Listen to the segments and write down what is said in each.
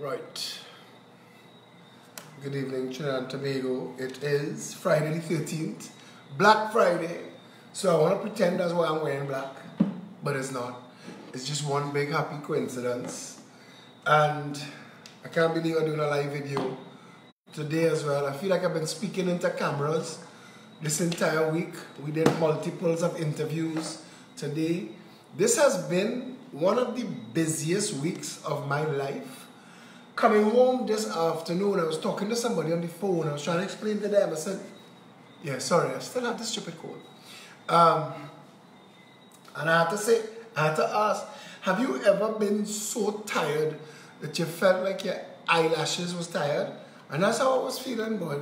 Right. Good evening, Trinidad and Tobago. It is Friday the 13th, Black Friday. So I want to pretend that's why I'm wearing black, but it's not. It's just one big happy coincidence. And I can't believe I'm doing a live video today as well. I feel like I've been speaking into cameras this entire week. We did multiples of interviews today. This has been one of the busiest weeks of my life. Coming home this afternoon, I was talking to somebody on the phone. I was trying to explain to them. I said, yeah, sorry, I still have this stupid cold. And I had to ask, have you ever been so tired that you felt like your eyelashes was tired? And that's how I was feeling, boy.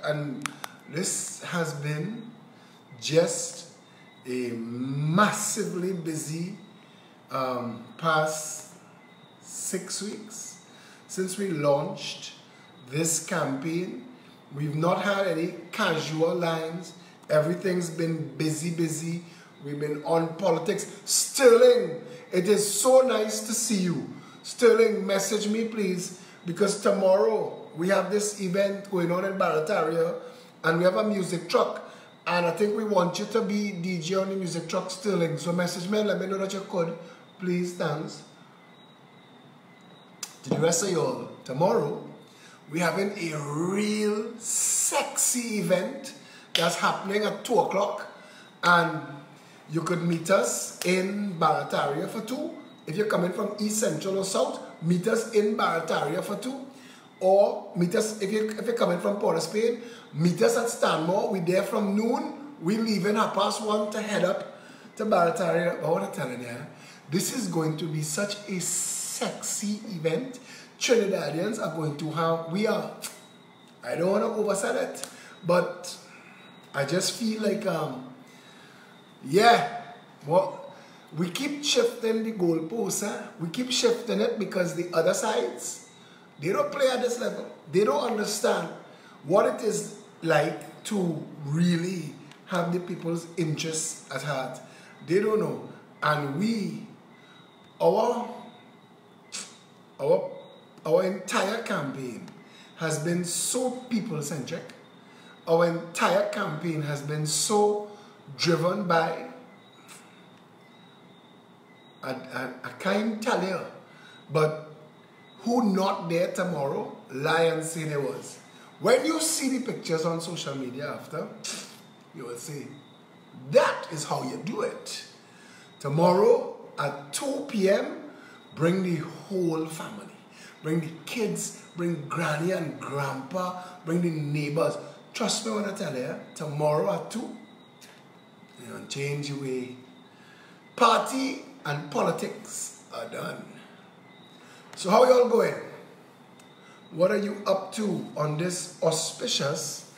And this has been just a massively busy past 6 weeks. Since we launched this campaign, we've not had any casual lines. Everything's been busy. We've been on politics. Sterling, it is so nice to see you. Sterling, message me please, because tomorrow we have this event going on in Barataria and we have a music truck, and I think we want you to be DJ on the music truck, Sterling. So message me and let me know that you could. Please, thanks. To the rest of y'all, tomorrow we're having a real sexy event that's happening at 2 o'clock, and you could meet us in Barataria for 2. If you're coming from East Central or South, meet us in Barataria for 2. Or meet us, if you're coming from Port of Spain, meet us at Stanmore. We're there from noon. We're leaving 1:30 to head up to Barataria. Oh, what I'm telling you, this is going to be such a sexy event. Trinidadians are going to have, I don't want to oversell it, but I just feel like, we keep shifting the goalposts. We keep shifting it because the other sides, they don't play at this level. They don't understand what it is like to really have the people's interests at heart. They don't know. And our entire campaign has been so people-centric. Our entire campaign has been so driven by, I can't tell you, but who not there tomorrow, lie and say there was. When you see the pictures on social media after, you will say, that is how you do it. Tomorrow at 2 p.m., bring the whole family. Bring the kids, bring granny and grandpa, bring the neighbors. Trust me when I tell you, tomorrow at 2, you know, change your way. Party and politics are done. So how are y'all going? What are you up to on this auspicious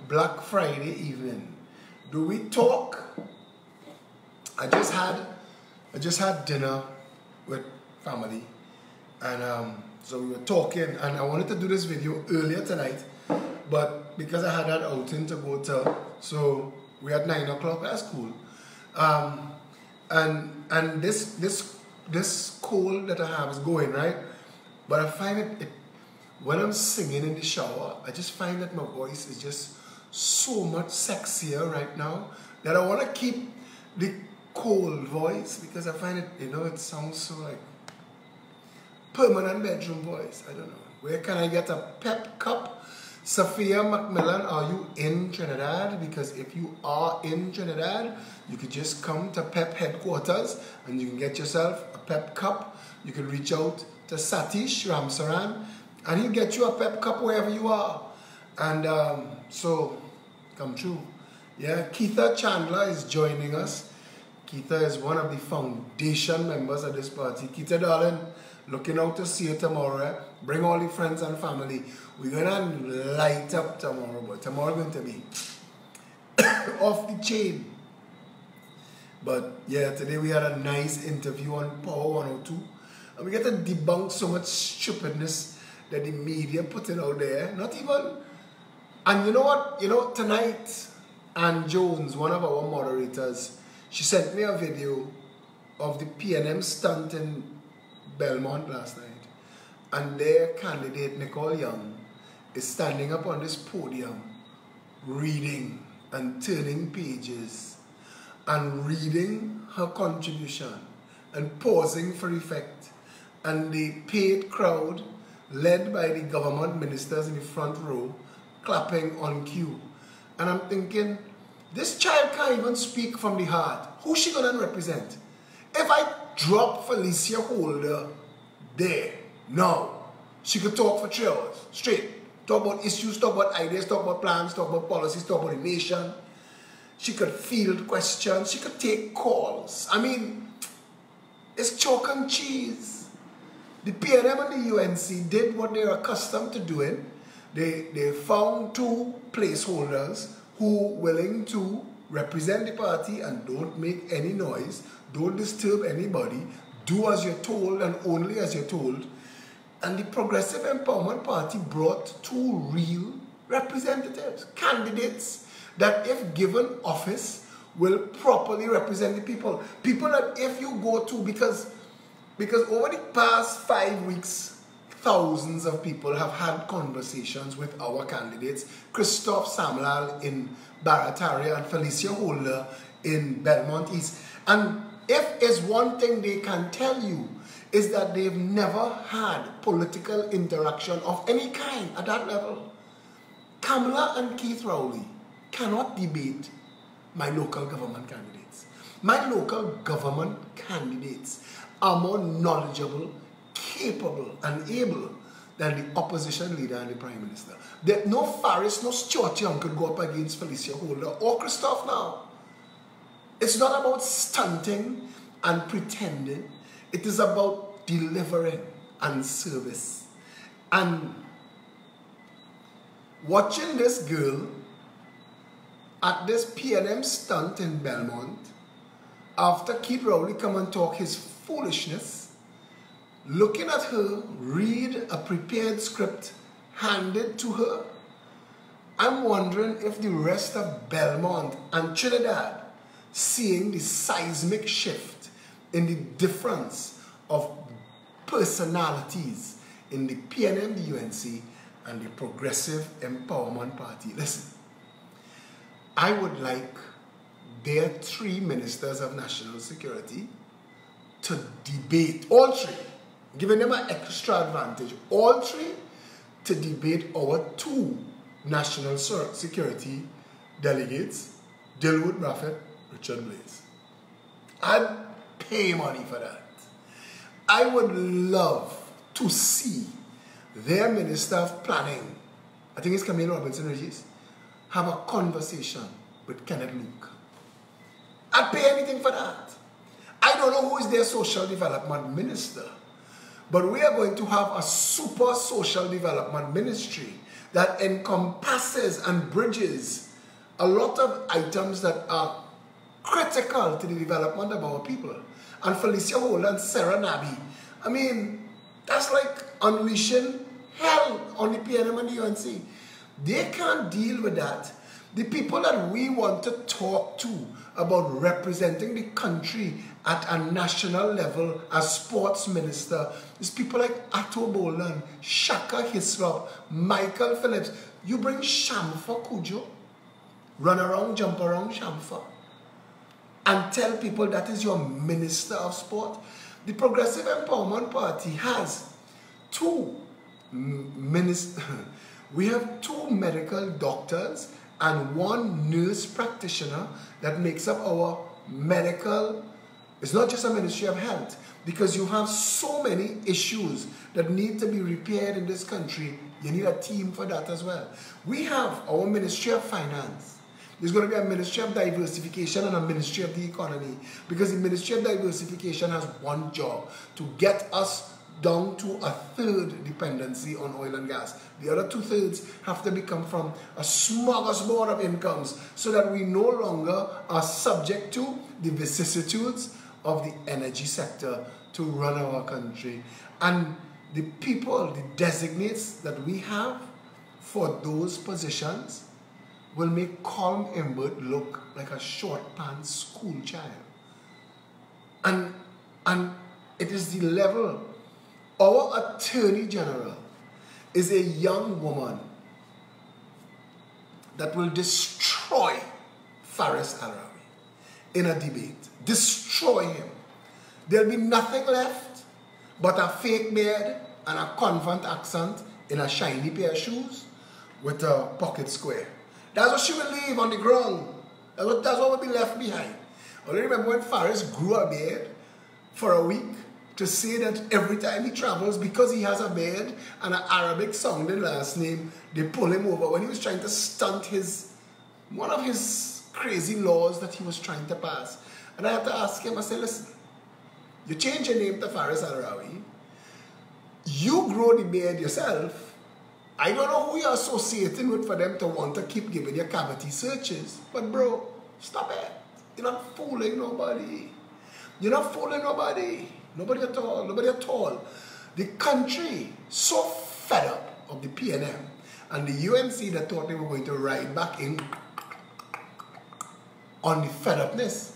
Black Friday evening? Do we talk? I just had dinner with family, and so we were talking, and I wanted to do this video earlier tonight, but because I had that outing to go to, so we had 9 o'clock. That's cool. And this cold that I have is going, right? But I find it when I'm singing in the shower, I just find that my voice is just so much sexier right now that I want to keep the cold voice, because I find it, it sounds so like permanent bedroom voice. I don't know. Where can I get a pep cup? Sophia Macmillan, are you in Trinidad? Because if you are in Trinidad, you could just come to PEP headquarters and you can get yourself a pep cup. You can reach out to Satish Ramsaran and he'll get you a pep cup wherever you are. And so, come true. Yeah, Keitha Chandler is joining us. Keitha is one of the foundation members of this party. Keitha, darling, looking out to see you tomorrow. Bring all the friends and family. We're going to light up tomorrow, but tomorrow going to be off the chain. But yeah, today we had a nice interview on Power 102. And we get to debunk so much stupidness that the media putting out there. Not even, and you know what? Tonight, Ann Jones, one of our moderators, she sent me a video of the PNM stunt in Belmont last night. and their candidate, Nicole Young, is standing up on this podium, reading and turning pages and reading her contribution and pausing for effect, and the paid crowd led by the government ministers in the front row clapping on cue. And I'm thinking, this child can't even speak from the heart. Who's she gonna represent? If I drop Felicia Holder there, now, she could talk for 3 hours straight. Talk about issues, talk about ideas, talk about plans, talk about policies, talk about the nation. She could field questions, she could take calls. I mean, it's chalk and cheese. The PNM and the UNC did what they're accustomed to doing. They found 2 placeholders who were willing to represent the party and don't make any noise, don't disturb anybody, do as you're told and only as you're told. And the Progressive Empowerment Party brought 2 real representatives, candidates that if given office will properly represent the people. People that if you go to, because over the past 5 weeks, thousands of people have had conversations with our candidates, Christophe Samlal in Barataria and Felicia Holder in Belmont East. And if is one thing they can tell you, is that they've never had political interaction of any kind at that level. Kamala and Keith Rowley cannot debate my local government candidates. My local government candidates are more knowledgeable, capable, and able than the opposition leader and the Prime Minister. No Faris, no Stuart Young could go up against Felicia Holder or Christophe now. It's not about stunting and pretending. It is about delivering and service. And watching this girl at this PNM stunt in Belmont, after Keith Rowley come and talk his foolishness, looking at her read a prepared script handed to her, I'm wondering if the rest of Belmont and Trinidad seeing the seismic shift in the difference of personalities in the PNM, the UNC, and the Progressive Empowerment Party. Listen, I would like their 3 ministers of national security to debate, all 3, giving them an extra advantage, all 3 to debate our 2 national security delegates, Dilwood Raffet, Richard Blaze. I'd pay money for that. I would love to see their Minister of Planning, I think it's Camille Robinson Regis, have a conversation with Kenneth Luke. I'd pay anything for that. I don't know who is their social development minister, but we are going to have a super social development ministry that encompasses and bridges a lot of items that are critical to the development of our people. And Felicia Holder and Sarah Nabi, I mean, that's like unleashing hell on the PNM and the UNC. They can't deal with that. The people that we want to talk to about representing the country at a national level as sports minister is people like Ato Bolan, Shaka Hislop, Michael Phillips. You bring Shamfa Kujo, run around, jump around Shamfa, and tell people that is your minister of sport. The Progressive Empowerment Party has 2 ministers. We have 2 medical doctors and 1 nurse practitioner that makes up our medical. It's not just a Ministry of Health, because you have so many issues that need to be repaired in this country. You need a team for that as well. We have our Ministry of Finance. There's going to be a Ministry of Diversification and a Ministry of the Economy, because the Ministry of Diversification has one job: to get us down to a 1/3 dependency on oil and gas. The other 2/3 have to become from a smorgasbord of incomes, so that we no longer are subject to the vicissitudes of the energy sector to run our country. And the people, the designates that we have for those positions will make Colm Imbert look like a short pants school child. And it is the level Our Attorney General is a young woman that will destroy Faris Al-Rawi in a debate. Destroy him. There'll be nothing left but a fake beard and a convent accent in a shiny pair of shoes with a pocket square. That's what she will leave on the ground. That's what will be left behind. I remember when Faris grew a beard for a week to say that every time he travels, because he has a beard and an Arabic sounding last name, they pull him over when he was trying to stunt one of his crazy laws that he was trying to pass. And I had to ask him, I said, listen, you change your name to Faris Al-Rawi, you grow the beard yourself. I don't know who you're associating with for them to want to keep giving you cavity searches. But bro, stop it. You're not fooling nobody. You're not fooling nobody. Nobody at all. Nobody at all. The country so fed up of the PNM and the UNC that thought they were going to ride back in on the fed upness.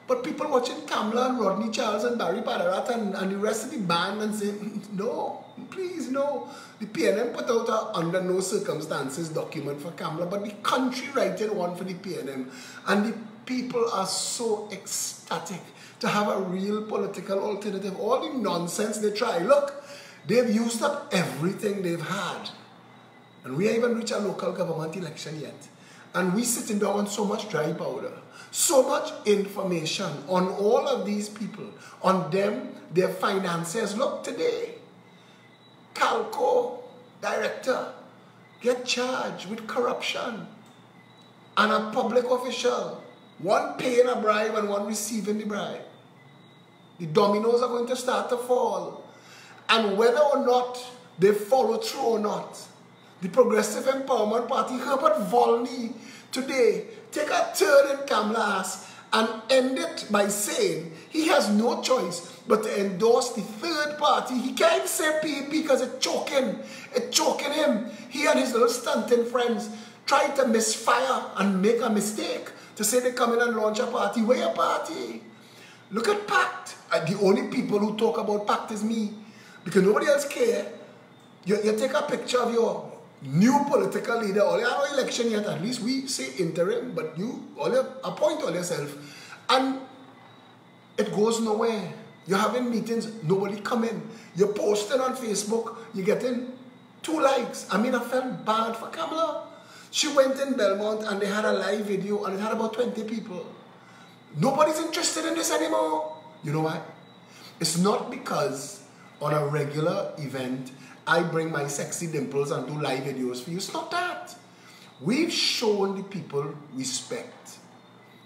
But people watching Kamla and Rodney Charles and Barry Padarat and the rest of the band and saying, no, please, no. The PNM put out a under no circumstances document for Kamla, but the country writing one for the PNM. And the people are so ecstatic to have a real political alternative. All the nonsense they try. Look, they've used up everything they've had. And we haven't reached a local government election yet. And we sitting down on so much dry powder. So much information on all of these people, on them, their finances. Look, today, Calco director get charged with corruption. And a public official, one paying a bribe and one receiving the bribe. The dominoes are going to start to fall. And whether or not they follow through or not, the Progressive Empowerment Party, Herbert Volney, today, take a turn in Kamla's ass and end it by saying he has no choice but to endorse the third party. He can't say PEP because it's choking him. He and his little stunting friends try to misfire and make a mistake to say they come in and launch a party. Where a party? Look at PACT. The only people who talk about PACT is me, because nobody else care. You take a picture of your new political leader, all you have no election yet, at least we say interim, but you appoint all yourself. And it goes nowhere. You're having meetings, nobody come in. You're posting on Facebook, you're getting 2 likes. I mean, I felt bad for Kamla. She went in Belmont and they had a live video and it had about 20 people. Nobody's interested in this anymore. You know why? It's not because on a regular event, I bring my sexy dimples and do live videos for you. It's not that. We've shown the people respect.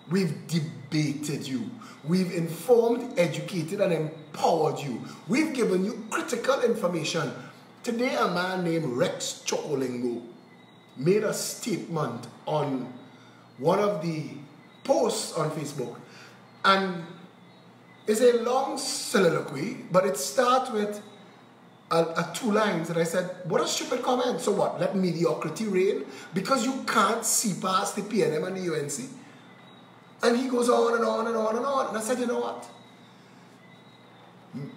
We've debated you. We've informed, educated, and empowered you. We've given you critical information. Today, a man named Rex Chokolingo made a statement on one of the posts on Facebook. And it's a long soliloquy, but it starts with 2 lines, and I said, what a stupid comment. So what, let mediocrity reign? Because you can't see past the PNM and the UNC? And he goes on and on and on and on. And I said, you know what?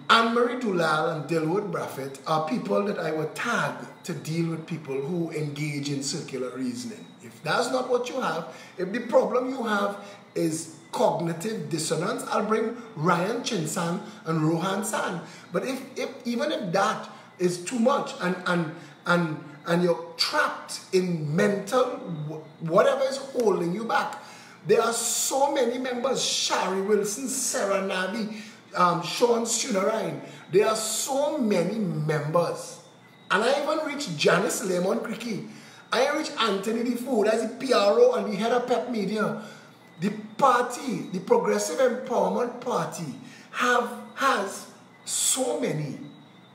Anne-Marie Dulal and Dilwood Braffett are people that I would tag to deal with people who engage in circular reasoning. If that's not what you have, if the problem you have is cognitive dissonance, I'll bring Ryan Chinsan and Rohan San. But even if that is too much and you're trapped in mental whatever is holding you back, there are so many members, Shari Wilson, Sarah Nabi, Sean Sunarine. There are so many members. And I even reached Janice Lemon Cricky. I reached Anthony Defoe, that's the PRO and the head of PEP Media. The party, the Progressive Empowerment Party, has so many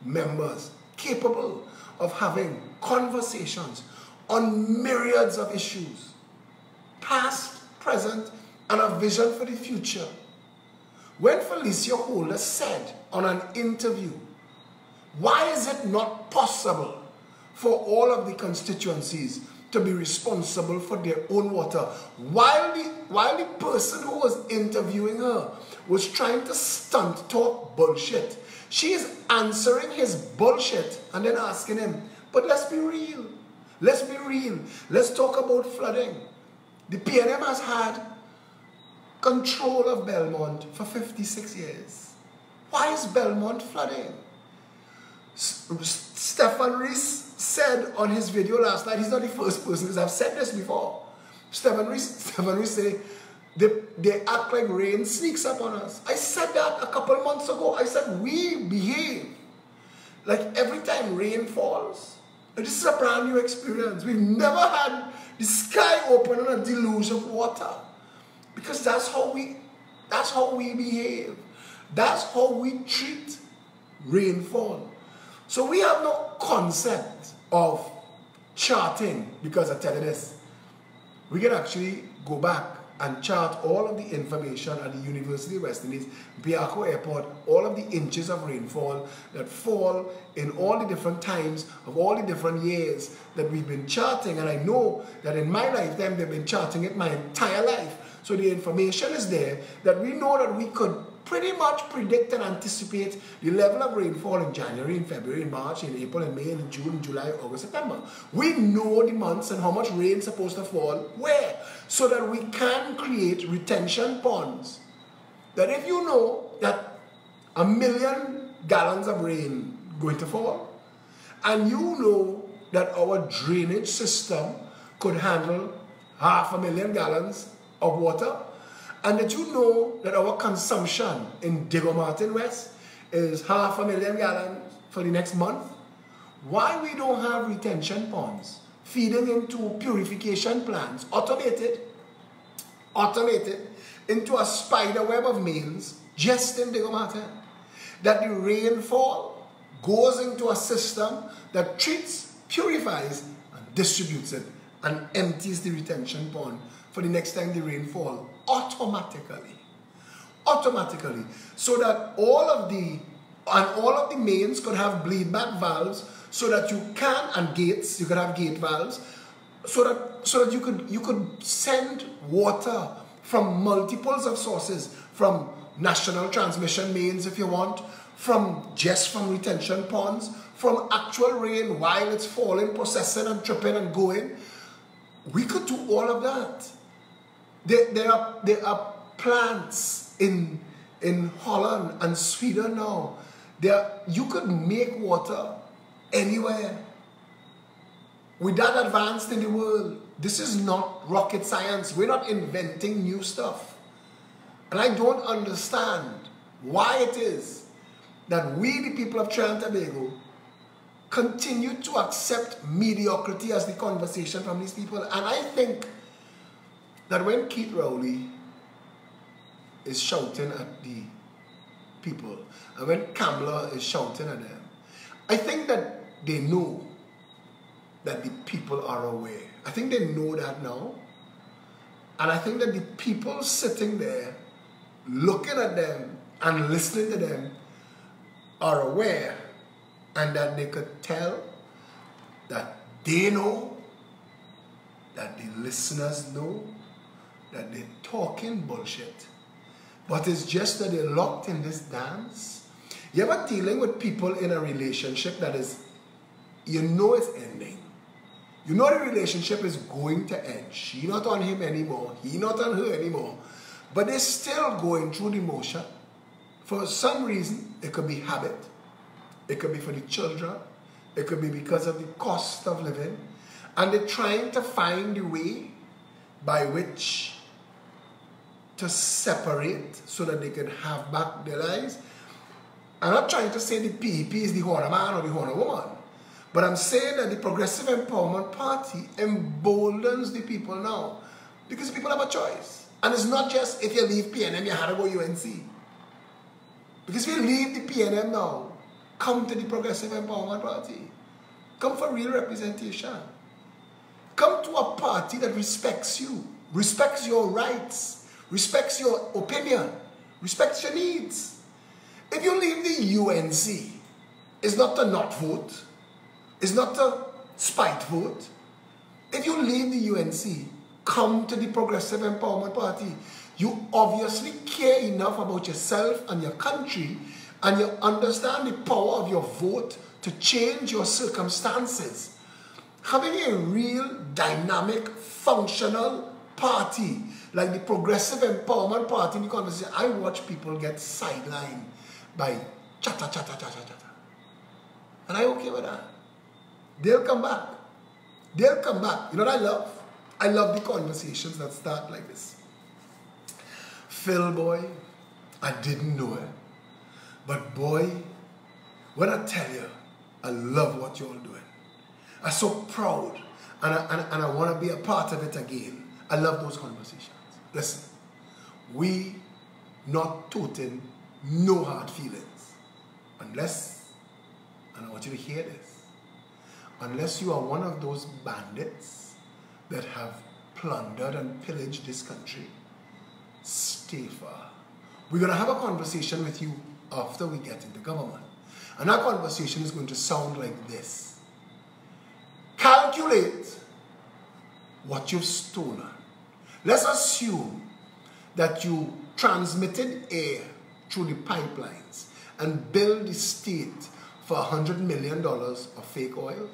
members capable of having conversations on myriads of issues, past, present, and a vision for the future. When Felicia Holder said on an interview, why is it not possible for all of the constituencies to be responsible for their own water. While the person who was interviewing her was trying to stunt talk bullshit, she is answering his bullshit and then asking him, but let's be real. Let's be real. Let's talk about flooding. The PNM has had control of Belmont for 56 years. Why is Belmont flooding? Stefan Rees said on his video last night, he's not the first person, because I've said this before. Stefan Rees said, they act like rain sneaks up on us. I said that a couple months ago. I said we behave like every time rain falls. And this is a brand new experience. We've never had the sky open on a deluge of water. Because that's how we behave. That's how we treat rainfall. So we have no concept of charting, because I tell you this, we can actually go back and chart all of the information at the University of West Indies, Biako Airport, all of the inches of rainfall that fall in all the different times of all the different years that we've been charting. And I know that in my lifetime, they've been charting it my entire life. So the information is there that we know that we could pretty much predict and anticipate the level of rainfall in January, in February, in March, in April, in May, in June, July, August, September. We know the months and how much rain is supposed to fall where, so that we can create retention ponds. That if you know that 1 million gallons of rain going to fall, and you know that our drainage system could handle 500,000 gallons of water, and that you know that our consumption in Diego Martin West is 500,000 gallons for the next month, why we don't have retention ponds feeding into purification plants, automated into a spider web of mains just in Diego Martin, that the rainfall goes into a system that treats, purifies, and distributes it, and empties the retention pond for the next time the rain falls automatically, so that all of the mains could have bleed back valves, so that you can, and gates, you could have gate valves, so that you could send water from multiples of sources, from national transmission mains if you want, from retention ponds, from actual rain while it's falling, processing and tripping and going. We could do all of that. There are plants in Holland and Sweden now. You could make water anywhere. We're that advanced in the world. This is not rocket science. We're not inventing new stuff. And I don't understand why it is that we, the people of Trinidad and Tobago, continue to accept mediocrity as the conversation from these people. And I think that when Keith Rowley is shouting at the people, and when Kamala is shouting at them, I think that they know that the people are aware. I think they know that now. And I think that the people sitting there, looking at them and listening to them, are aware, and that they could tell that they know, that the listeners know, that they're talking bullshit. But it's just that they're locked in this dance. You ever dealing with people in a relationship that is, you know it's ending. You know the relationship is going to end. She not on him anymore. He not on her anymore. But they're still going through the motion. For some reason, it could be habit. It could be for the children. It could be because of the cost of living. And they're trying to find a way by which to separate so that they can have back their lives. I'm not trying to say the PEP is the Horner man or the Horner woman. But I'm saying that the Progressive Empowerment Party emboldens the people now. Because people have a choice. And it's not just if you leave PNM, you have to go UNC. Because if you leave the PNM now, come to the Progressive Empowerment Party. Come for real representation. Come to a party that respects you, respects your rights, respects your opinion, respects your needs. If you leave the UNC, it's not to not vote, it's not to spite vote, if you leave the UNC, come to the Progressive Empowerment Party, you obviously care enough about yourself and your country, and you understand the power of your vote to change your circumstances. Having a real, dynamic, functional party like the Progressive Empowerment Party in the conversation, I watch people get sidelined by chatter, chatter, chatter, chatter. And I'm okay with that. They'll come back. They'll come back. You know what I love? I love the conversations that start like this. Phil, boy, I didn't know it. But boy, when I tell you, I love what you're doing. I'm so proud. And I want to be a part of it again. I love those conversations. Listen, we not toting no hard feelings. Unless, and I want you to hear this, unless you are one of those bandits that have plundered and pillaged this country, stay far. We're going to have a conversation with you after we get into government. And our conversation is going to sound like this. Calculate what you've stolen. Let's assume that you transmitted air through the pipelines and billed the state for $100 million of fake oil.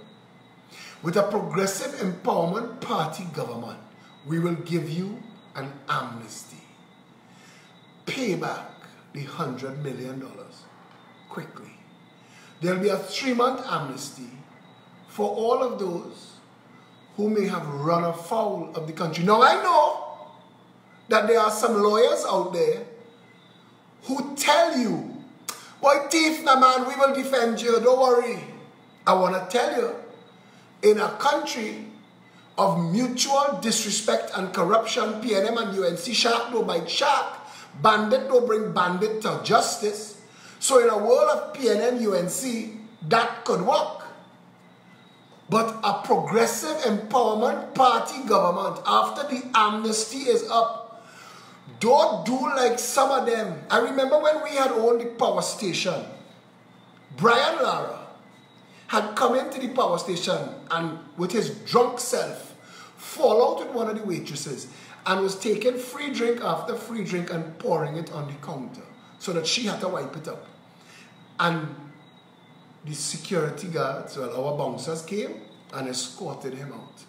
With a Progressive Empowerment Party government, we will give you an amnesty. Pay back the $100 million quickly. There will be a 3-month amnesty for all of those who may have run afoul of the country. Now I know that there are some lawyers out there who tell you, boy, thief, my man, we will defend you, don't worry. I want to tell you, in a country of mutual disrespect and corruption, PNM and UNC, shark don't bite shark, bandit don't bring bandit to justice. So in a world of PNM, UNC, that could work. But a Progressive Empowerment Party government, after the amnesty is up, don't do like some of them. I remember when we had owned the power station, Brian Lara had come into the power station and with his drunk self, fall out with one of the waitresses and was taking free drink after free drink and pouring it on the counter so that she had to wipe it up. And the security guards, well, our bouncers came and escorted him out.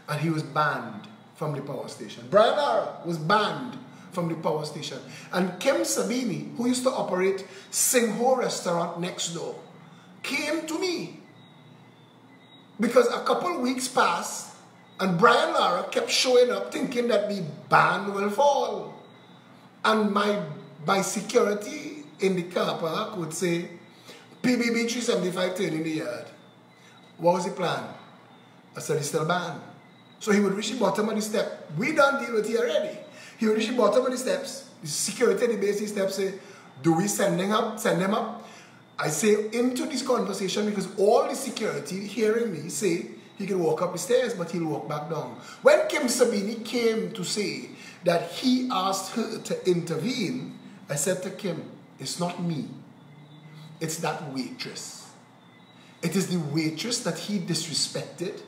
And he was banned from the power station. Brian Lara was banned from the power station. And Kim Sabini, who used to operate Singho restaurant next door, came to me. Because a couple weeks passed and Brian Lara kept showing up thinking that the ban will fall. And my security in the car park would say, PBB 375 turn in the yard. What was the plan? I said, it's still banned. So he would reach the bottom of the step. We don't deal with it already. He would reach the bottom of the steps. The security at the base of the steps say, do we send him up? Send him up? I say into this conversation because all the security hearing me say he can walk up the stairs, but he'll walk back down. When Kim Sabini came to say that he asked her to intervene, I said to Kim, it's not me. It's that waitress. It is the waitress that he disrespected.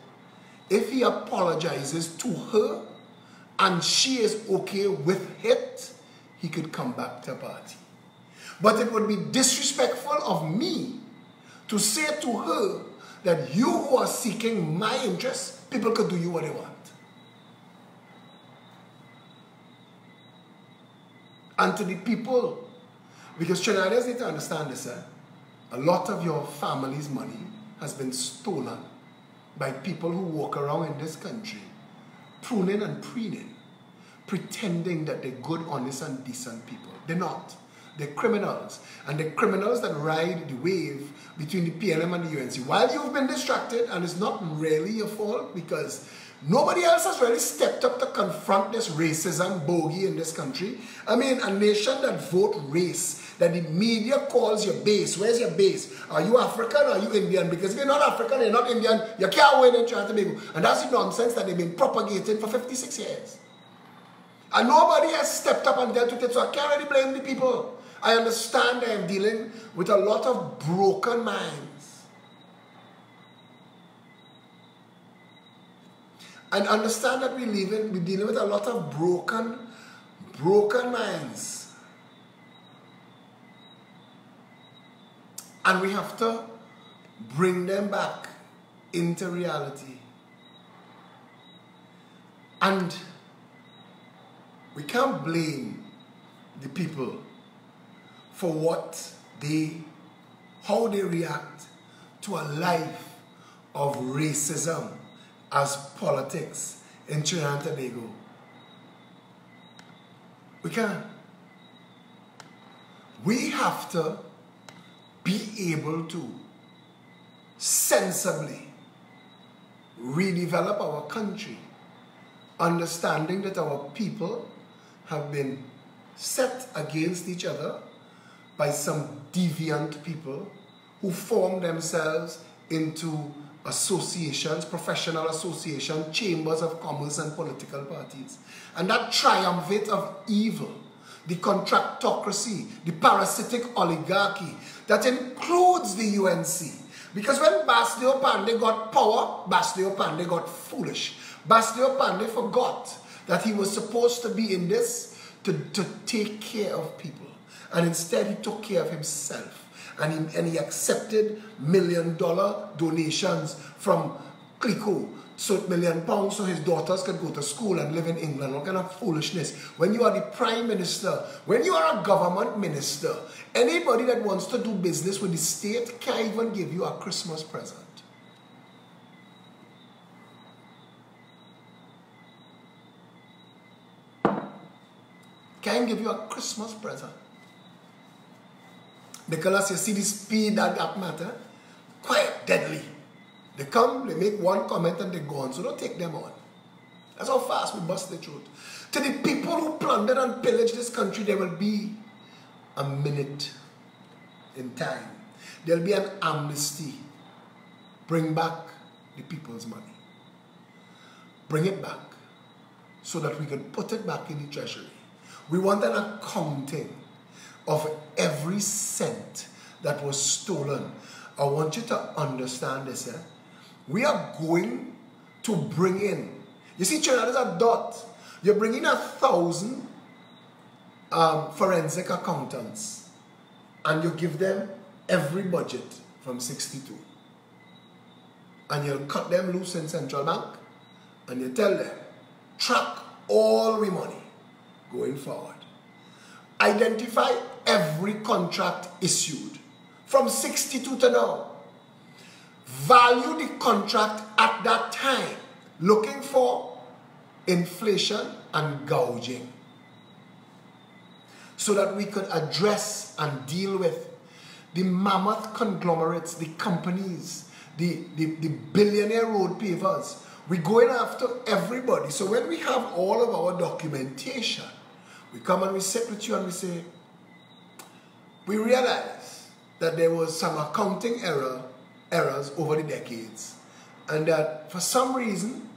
If he apologizes to her and she is okay with it, he could come back to the party. But it would be disrespectful of me to say to her that you who are seeking my interest, people could do you what they want. And to the people, because Trinidadians need to understand this, a lot of your family's money has been stolen by people who walk around in this country pruning and preening, pretending that they're good, honest, and decent people. They're not. They're criminals. And the criminals that ride the wave between the PNM and the UNC. While you've been distracted, and it's not really your fault because nobody else has really stepped up to confront this racism bogey in this country. I mean, a nation that vote race, that the media calls your base. Where's your base? Are you African or are you Indian? Because if you're not African, you're not Indian, you can't win in Trinidad and Tobago. And that's the nonsense that they've been propagating for 56 years. And nobody has stepped up and dealt with it, so I can't really blame the people. I understand I am dealing with a lot of broken minds. And understand that we're dealing with a lot of broken minds. And we have to bring them back into reality. And we can't blame the people for how they react to a life of racism as politics in Trinidad and Tobago. We can't. We have to be able to sensibly redevelop our country, understanding that our people have been set against each other by some deviant people who form themselves into associations, professional associations, chambers of commerce and political parties. And that triumvirate of evil, the contractocracy, the parasitic oligarchy, that includes the UNC. Because when Basdeo Panday got power, Basdeo Panday got foolish. Basdeo Panday forgot that he was supposed to be in this to take care of people. And instead he took care of himself. And he accepted $1 million donations from Clico, so £1 million so his daughters could go to school and live in England. What kind of foolishness? When you are the prime minister, when you are a government minister, anybody that wants to do business with the state can't even give you a Christmas present. Can't give you a Christmas present. Nicholas, you see the speed that matter? Quite deadly. They come, they make one comment and they go on. So don't take them on. That's how fast we bust the truth. To the people who plundered and pillaged this country, there will be a minute in time. There will be an amnesty. Bring back the people's money. Bring it back so that we can put it back in the treasury. We want an accounting of every cent that was stolen. I want you to understand this. We are going to bring in, you see, Trinidad is a dot. You're bringing 1,000 forensic accountants and you give them every budget from 62. And you'll cut them loose in Central Bank and you tell them, track all the money going forward. Identify every contract issued from 62 to now. Value the contract at that time, looking for inflation and gouging, so that we could address and deal with the mammoth conglomerates, the companies, the billionaire road pavers. We're going after everybody. So when we have all of our documentation, we come and we sit with you and we say, we realize that there was some accounting errors over the decades, and that for some reason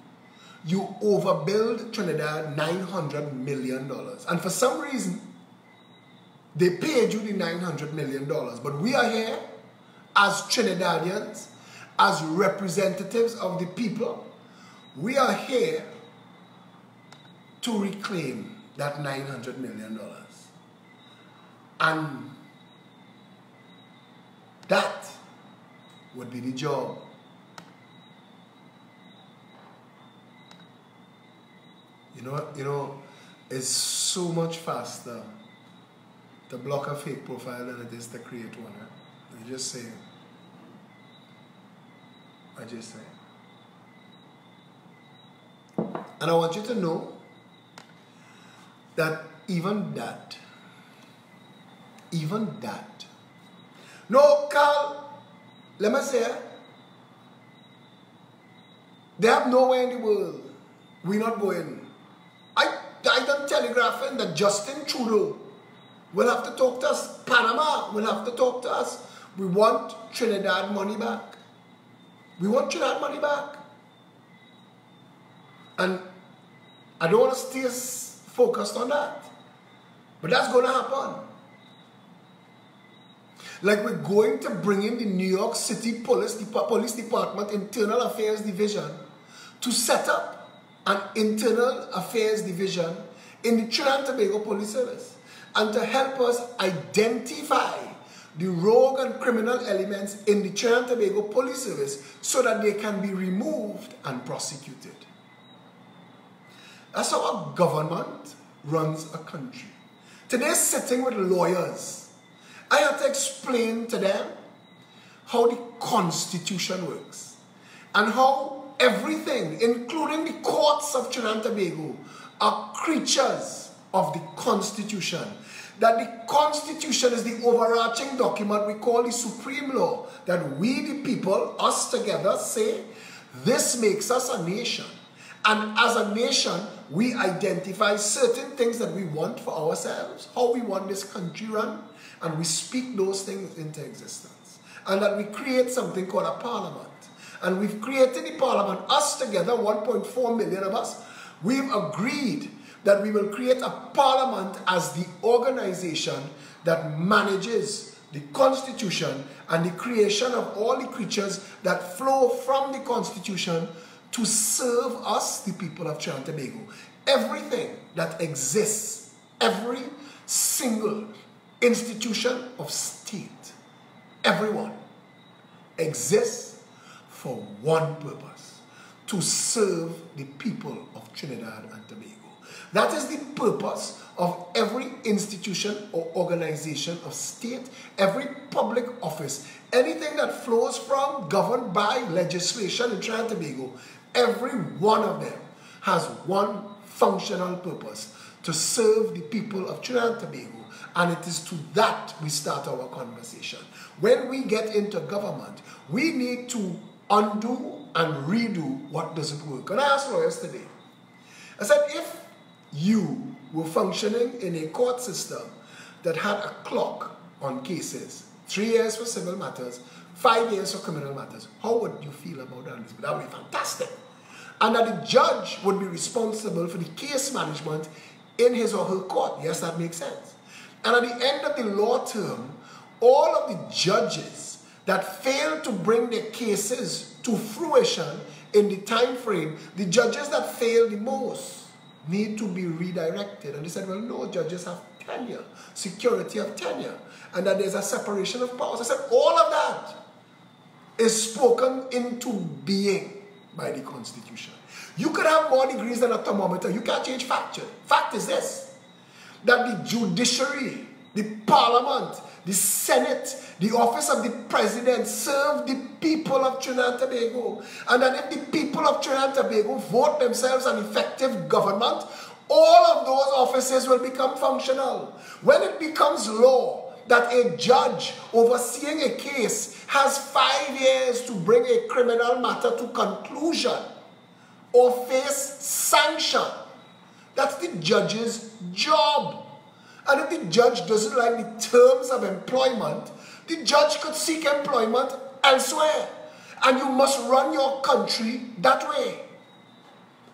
you overbilled Trinidad $900 million, and for some reason they paid you the $900 million. But we are here as Trinidadians, as representatives of the people. We are here to reclaim that $900 million. And that would be the job. You know, it's so much faster to block a fake profile than it is to create one. Right? I just say. And I want you to know that even that, no, Carl, let me say, they have nowhere in the world. We're not going. I done telegraphing that Justin Trudeau will have to talk to us. Panama will have to talk to us. We want Trinidad money back. We want Trinidad money back. And I don't want to stay focused on that. But that's going to happen. Like we're going to bring in the New York City Police Department Internal Affairs Division to set up and Internal Affairs Division in the Trinidad and Tobago Police Service, and to help us identify the rogue and criminal elements in the Trinidad and Tobago Police Service so that they can be removed and prosecuted. That's how a government runs a country. Today, sitting with lawyers, I have to explain to them how the Constitution works and how everything, including the courts of Trinidad and Tobago, are creatures of the Constitution. That the Constitution is the overarching document we call the supreme law, that we the people, us together, say, this makes us a nation. And as a nation, we identify certain things that we want for ourselves, how we want this country run, and we speak those things into existence. And that we create something called a parliament. And we've created the parliament, us together, 1.4 million of us, we've agreed that we will create a parliament as the organization that manages the Constitution and the creation of all the creatures that flow from the Constitution to serve us, the people of Trinidad and Tobago. Everything that exists, every single institution of state, everyone exists for one purpose: to serve the people of Trinidad and Tobago. That is the purpose of every institution or organization of state, every public office, anything that flows from, governed by legislation in Trinidad and Tobago. Every one of them has one functional purpose: to serve the people of Trinidad and Tobago. And it is to that we start our conversation. When we get into government, we need to undo and redo what doesn't work. And I asked lawyers today, I said, if you were functioning in a court system that had a clock on cases, 3 years for civil matters, 5 years for criminal matters, how would you feel about that? That would be fantastic. And that the judge would be responsible for the case management in his or her court. Yes, that makes sense. And at the end of the law term, all of the judges that fail to bring their cases to fruition in the time frame, the judges that fail the most need to be redirected. And they said, well, no, judges have tenure, security of tenure, and that there's a separation of powers. I said, all of that is spoken into being by the Constitution. You could have more degrees than a thermometer. You can't change fact. Fact is this, that the judiciary, the parliament, the Senate, the office of the president serve the people of Trinidad and Tobago. And that if the people of Trinidad and Tobago vote themselves an effective government, all of those offices will become functional. When it becomes law that a judge overseeing a case has 5 years to bring a criminal matter to conclusion or face sanction, that's the judge's job. And if the judge doesn't like the terms of employment, the judge could seek employment elsewhere. And you must run your country that way.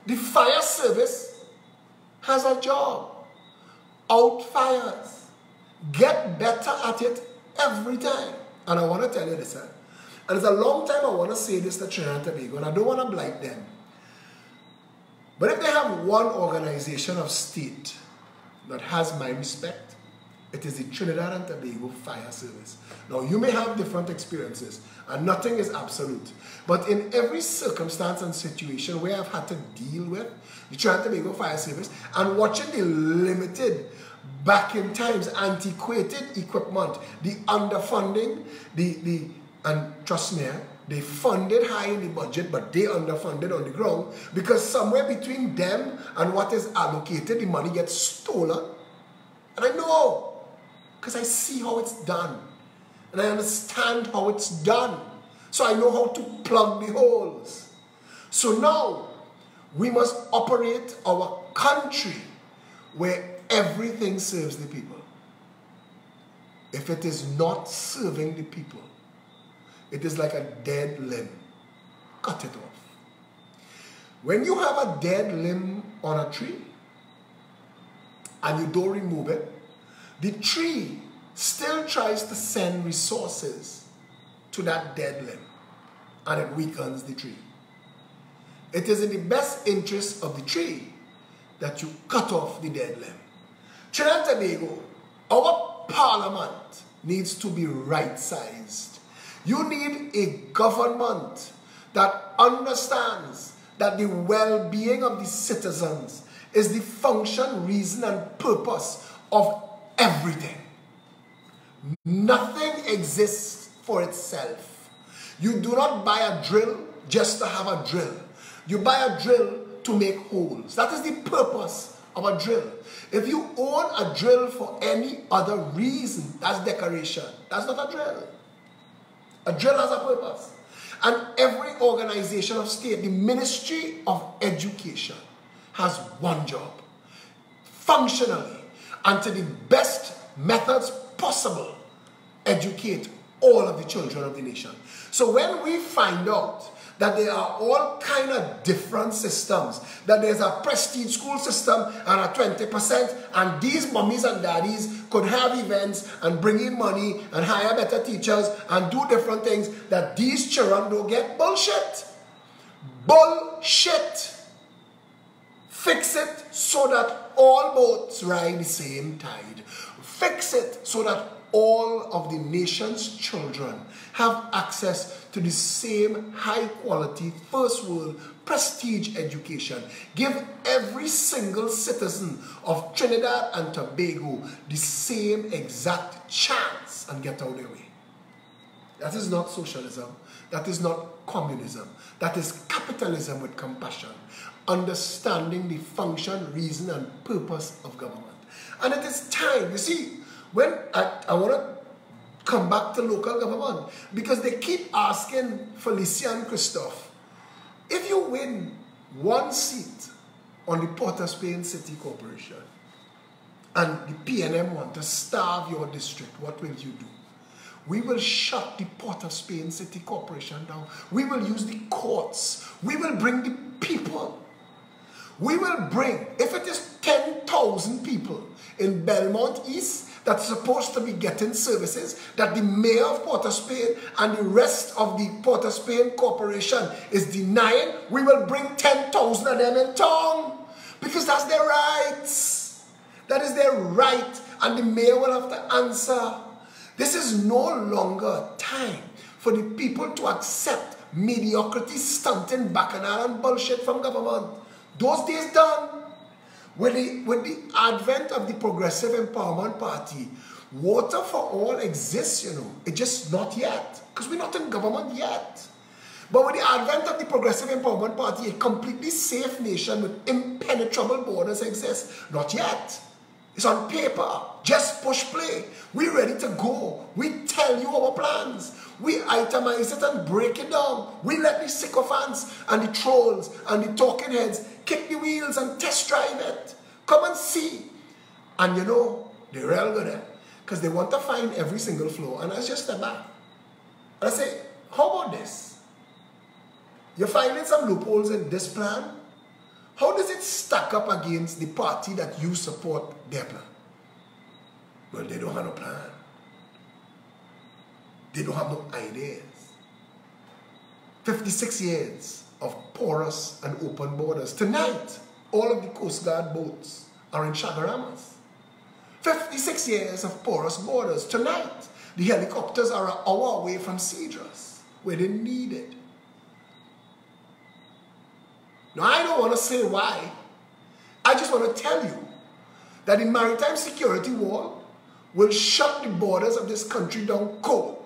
The fire service has a job. Out fires. Get better at it every time. And I want to tell you this, and it's a long time I want to say this to Trinidad and Tobago, and I don't want to blight them. But if they have one organization of state that has my respect, it is the Trinidad and Tobago Fire Service. Now, you may have different experiences, and nothing is absolute. But in every circumstance and situation where I've had to deal with the Trinidad and Tobago Fire Service and watching the limited, back in times, antiquated equipment, the underfunding, and trust me, they funded high in the budget, but they underfunded on the ground, because somewhere between them and what is allocated, the money gets stolen. And I know, because I see how it's done. And I understand how it's done. So I know how to plug the holes. So now, we must operate our country where everything serves the people. If it is not serving the people, it is like a dead limb. Cut it off. When you have a dead limb on a tree and you don't remove it, the tree still tries to send resources to that dead limb, and it weakens the tree. It is in the best interest of the tree that you cut off the dead limb. Trinidad and Tobago, our parliament needs to be right-sized. You need a government that understands that the well-being of the citizens is the function, reason, and purpose of everything. Nothing exists for itself. You do not buy a drill just to have a drill. You buy a drill to make holes. That is the purpose of a drill. If you own a drill for any other reason, that's decoration. That's not a drill. A drill has a purpose. And every organization of state, the Ministry of Education, has one job. Functionally, and to the best methods possible, educate all of the children of the nation. So when we find out that there are all kind of different systems, that there's a prestige school system and a 20%, and these mummies and daddies could have events and bring in money and hire better teachers and do different things, that these children don't get bullshit. Bullshit. Fix it so that all boats ride the same tide. Fix it so that all of the nation's children have access to the same high quality, first world, prestige education. Give every single citizen of Trinidad and Tobago the same exact chance and get out of their way. That is not socialism. That is not communism. That is capitalism with compassion. Understanding the function, reason, and purpose of government. And it is time, you see, when I want to come back to local government, because they keep asking Felicia and Christophe, if you win one seat on the Port of Spain City Corporation and the PNM want to starve your district, what will you do? We will shut the Port of Spain City Corporation down. We will use the courts. We will bring the people. We will bring, if it is 10,000 people in Belmont East that's supposed to be getting services that the mayor of Port of Spain and the rest of the Port of Spain Corporation is denying, we will bring 10,000 of them in town, because that's their rights. That is their right, and the mayor will have to answer. This is no longer time for the people to accept mediocrity, stunting, bacchanal, and bullshit from government. Those days done. With the advent of the Progressive Empowerment Party, water for all exists, you know. It's just not yet, because we're not in government yet. But with the advent of the Progressive Empowerment Party, a completely safe nation with impenetrable borders exists. Not yet. It's on paper. Just push play. We're ready to go. We tell you our plans. We itemize it and break it down. We let the sycophants and the trolls and the talking heads kick the wheels and test drive it. Come and see. And you know, they're real good at it, because they want to find every single flaw. And I just step back. And I say, how about this? You're finding some loopholes in this plan? How does it stack up against the party that you support their plan? Well, they don't have no plan. They don't have no ideas. 56 years of porous and open borders. Tonight, all of the Coast Guard boats are in Chagaramas. 56 years of porous borders. Tonight, the helicopters are an hour away from Cedros, where they're needed. Now, I don't want to say why. I just want to tell you that the maritime security wall will shut the borders of this country down cold.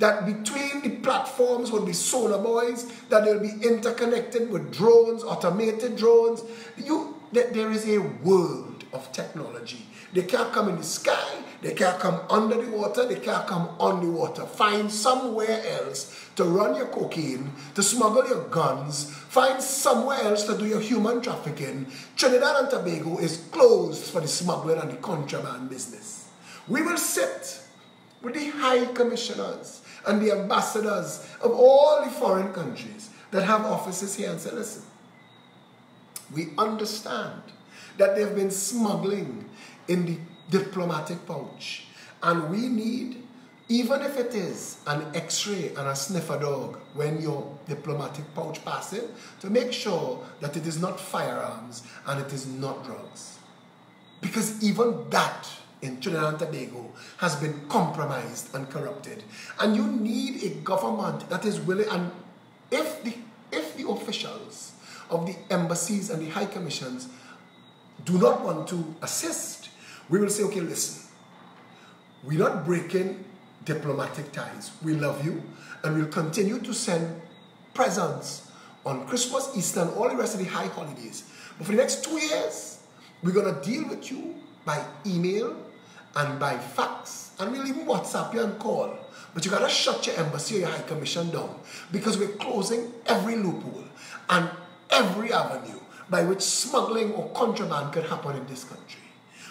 That between the platforms will be sonar buoys, that they'll be interconnected with drones, automated drones. There is a world of technology. They can't come in the sky, they can't come under the water, they can't come on the water. Find somewhere else to run your cocaine, to smuggle your guns, find somewhere else to do your human trafficking. Trinidad and Tobago is closed for the smuggling and the contraband business. We will sit with the high commissioners and the ambassadors of all the foreign countries that have offices here and say, listen, we understand that they've been smuggling in the diplomatic pouch, and we need even if it is an x-ray and a sniffer dog when your diplomatic pouch passes, to make sure that it is not firearms and it is not drugs. Because even that in Trinidad and Tobago has been compromised and corrupted. And you need a government that is willing, and if the officials of the embassies and the high commissions do not want to assist, we will say, okay, listen, we're not breaking diplomatic ties. We love you, and we'll continue to send presents on Christmas, Easter, and all the rest of the high holidays. But for the next 2 years, we're going to deal with you by email and by fax, and we'll even WhatsApp you and call. But you got to shut your embassy or your high commission down, because we're closing every loophole and every avenue by which smuggling or contraband could happen in this country.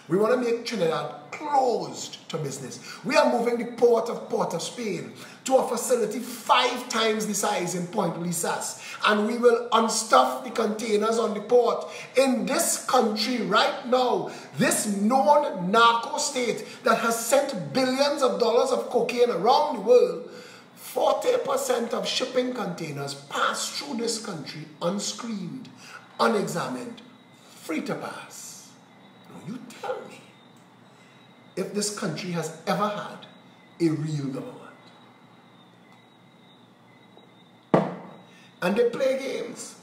We want to make Trinidad closed to business. We are moving the Port of Spain to a facility 5 times the size in Point Lisas. And we will unstuff the containers on the port. In this country right now, this known narco state that has sent billions of dollars of cocaine around the world, 40% of shipping containers pass through this country unscreened, unexamined, free to pass. You tell me if this country has ever had a real government. And they play games.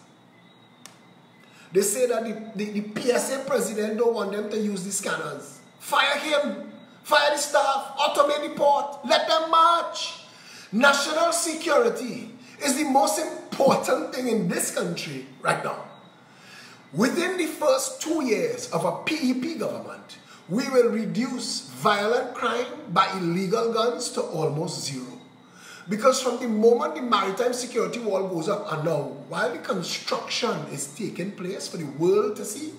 They say that the PSA president don't want them to use the scanners. Fire him. Fire the staff. Automate the port. Let them march. National security is the most important thing in this country right now. Within the first 2 years of a PEP government, we will reduce violent crime by illegal guns to almost zero. Because from the moment the maritime security wall goes up, and now, while the construction is taking place for the world to see,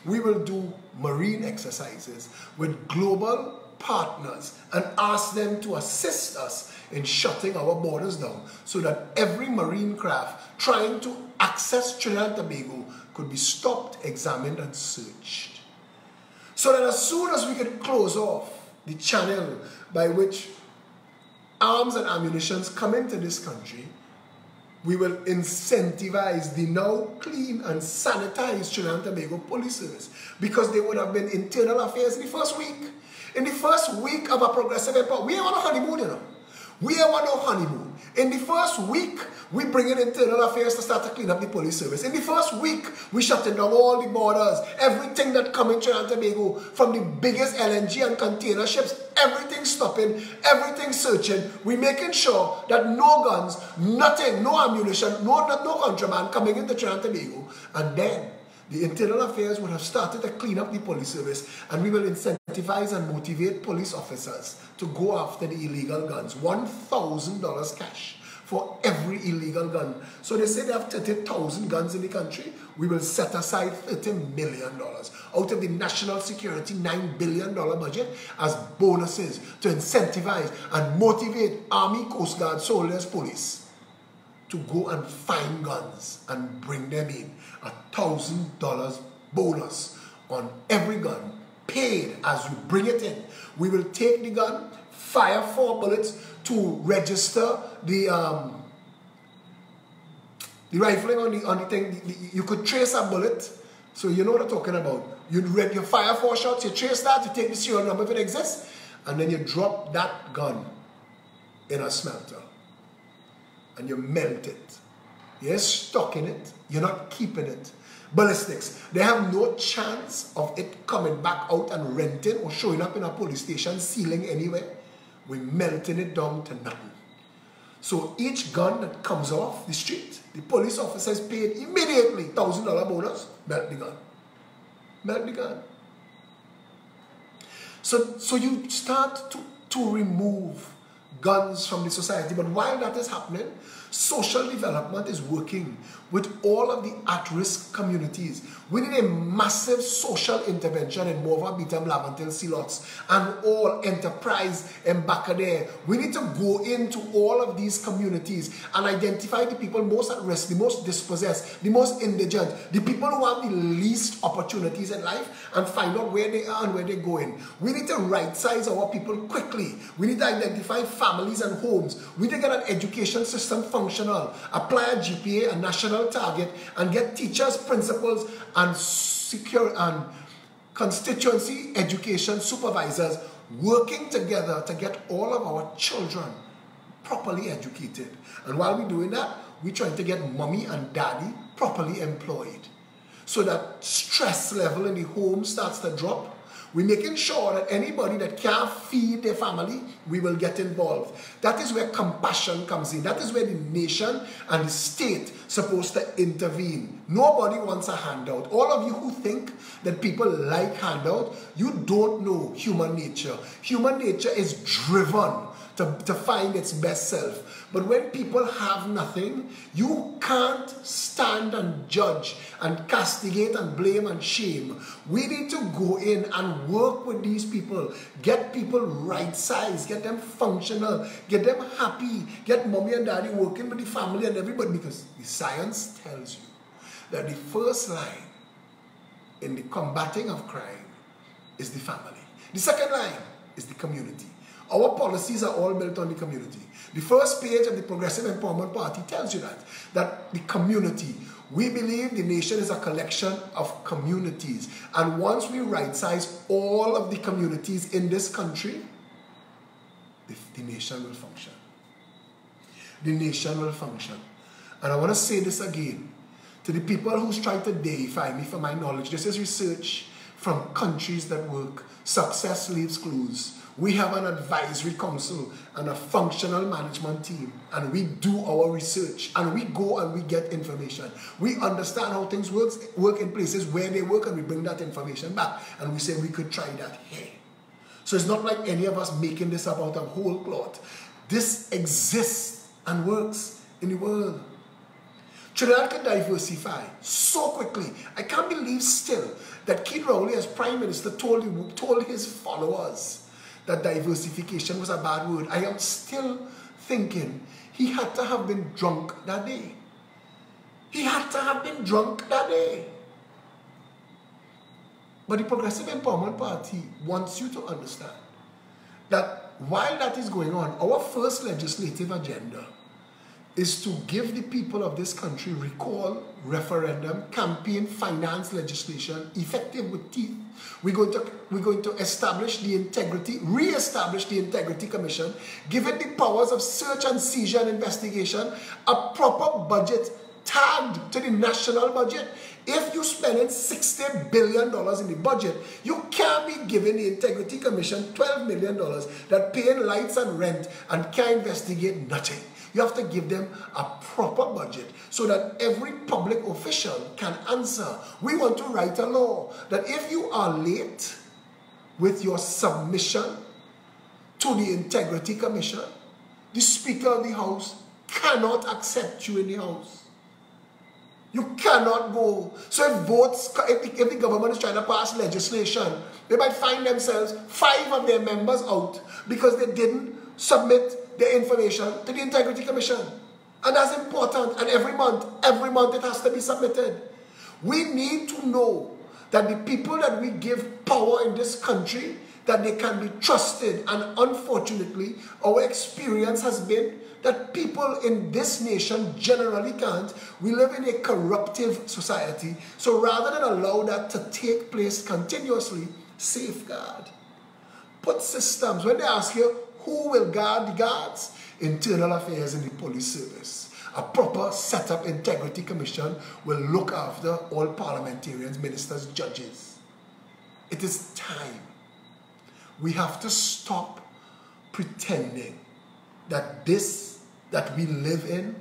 we will do marine exercises with global partners and ask them to assist us in shutting our borders down so that every marine craft trying to access Trinidad and Tobago could be stopped, examined, and searched. So that as soon as we could close off the channel by which arms and ammunition come into this country, we will incentivize the now clean and sanitized Trinidad and Tobago police service, because they would have been internal affairs in the first week. In the first week of a progressive empire, we ain't on a honeymoon, you know. We ain't on no honeymoon. In the first week, we bring in internal affairs to start to clean up the police service. In the first week, we shutting down all the borders, everything that comes in Trinidad and Tobago, from the biggest LNG and container ships, everything stopping, everything searching. We making sure that no guns, nothing, no ammunition, no contraband coming into Trinidad and Tobago. And then the internal affairs would have started to clean up the police service, and we will incentivize and motivate police officers to go after the illegal guns. $1,000 cash for every illegal gun. So they say they have 30,000 guns in the country. We will set aside $30 million out of the national security $9 billion budget as bonuses to incentivize and motivate Army, Coast Guard, soldiers, police to go and find guns and bring them in. $1,000 bonus on every gun, paid as you bring it in. We will take the gun, fire 4 bullets to register the rifling on the thing. You could trace a bullet, so you know what I'm talking about. You fire 4 shots, you trace that, you take the serial number if it exists, and then you drop that gun in a smelter and you melt it. You're stocking it, you're not keeping it. Ballistics, they have no chance of it coming back out and renting or showing up in a police station, sealing anywhere. We're melting it down to nothing. So each gun that comes off the street, the police officer is paid immediately $1,000 bonus, melt the gun. Melt the gun. So you start to remove guns from the society. But while that is happening, social development is working with all of the at-risk communities. We need a massive social intervention in Morvant, Beetham, Laventille, Silots, and all Enterprise and Bacadere. We need to go into all of these communities and identify the people most at risk, the most dispossessed, the most indigent, the people who have the least opportunities in life, and find out where they are and where they're going. We need to right-size our people quickly. We need to identify families and homes. We need to get an education system functional, apply a GPA, a national target, and get teachers, principals, and secure and constituency education supervisors working together to get all of our children properly educated. And while we're doing that, we're trying to get mommy and daddy properly employed so that stress level in the home starts to drop. We're making sure that anybody that can't feed their family, we will get involved. That is where compassion comes in. That is where the nation and the state supposed to intervene. Nobody wants a handout. All of you who think that people like handout, you don't know human nature. Human nature is driven to find its best self. But when people have nothing, you can't stand and judge and castigate and blame and shame. We need to go in and work with these people, get people right size, get them functional, get them happy, get mommy and daddy working with the family and everybody, because the science tells you that the first line in the combating of crime is the family. The second line is the community. Our policies are all built on the community. The first page of the Progressive Empowerment Party tells you that the community, we believe the nation is a collection of communities. And once we right-size all of the communities in this country, the nation will function. The nation will function. And I want to say this again to the people who's trying to deify me for my knowledge. This is research from countries that work. Success leaves clues. We have an advisory council and a functional management team, and we do our research, and we go and we get information. We understand how things work in places where they work, and we bring that information back, and we say we could try that here. So it's not like any of us making this about a whole cloth. This exists and works in the world. Trinidad can diversify so quickly. I can't believe still that Keith Rowley, as Prime Minister, told his followers that diversification was a bad word. I am still thinking he had to have been drunk that day. He had to have been drunk that day. But the Progressive Empowerment Party wants you to understand that while that is going on, our first legislative agenda is to give the people of this country recall, referendum, campaign finance legislation effective with teeth. We're going to establish the integrity, re-establish the Integrity Commission, give it the powers of search and seizure and investigation, a proper budget tagged to the national budget. If you're spending $60 billion in the budget, you can't be giving the Integrity Commission $12 million that paying lights and rent and can't investigate nothing. You have to give them a proper budget so that every public official can answer. We want to write a law that if you are late with your submission to the Integrity Commission, the Speaker of the House cannot accept you in the House. You cannot go. So if the government is trying to pass legislation, they might find themselves 5 of their members out because they didn't submit the information to the Integrity Commission. And that's important. And every month it has to be submitted. We need to know that the people that we give power in this country, that they can be trusted. And unfortunately, our experience has been that people in this nation generally can't. We live in a corruptive society. So rather than allow that to take place continuously, safeguard. Put systems. When they ask you, who will guard the guards? Internal Affairs in the Police Service. A proper set-up Integrity Commission will look after all parliamentarians, ministers, judges. It is time. We have to stop pretending that this that we live in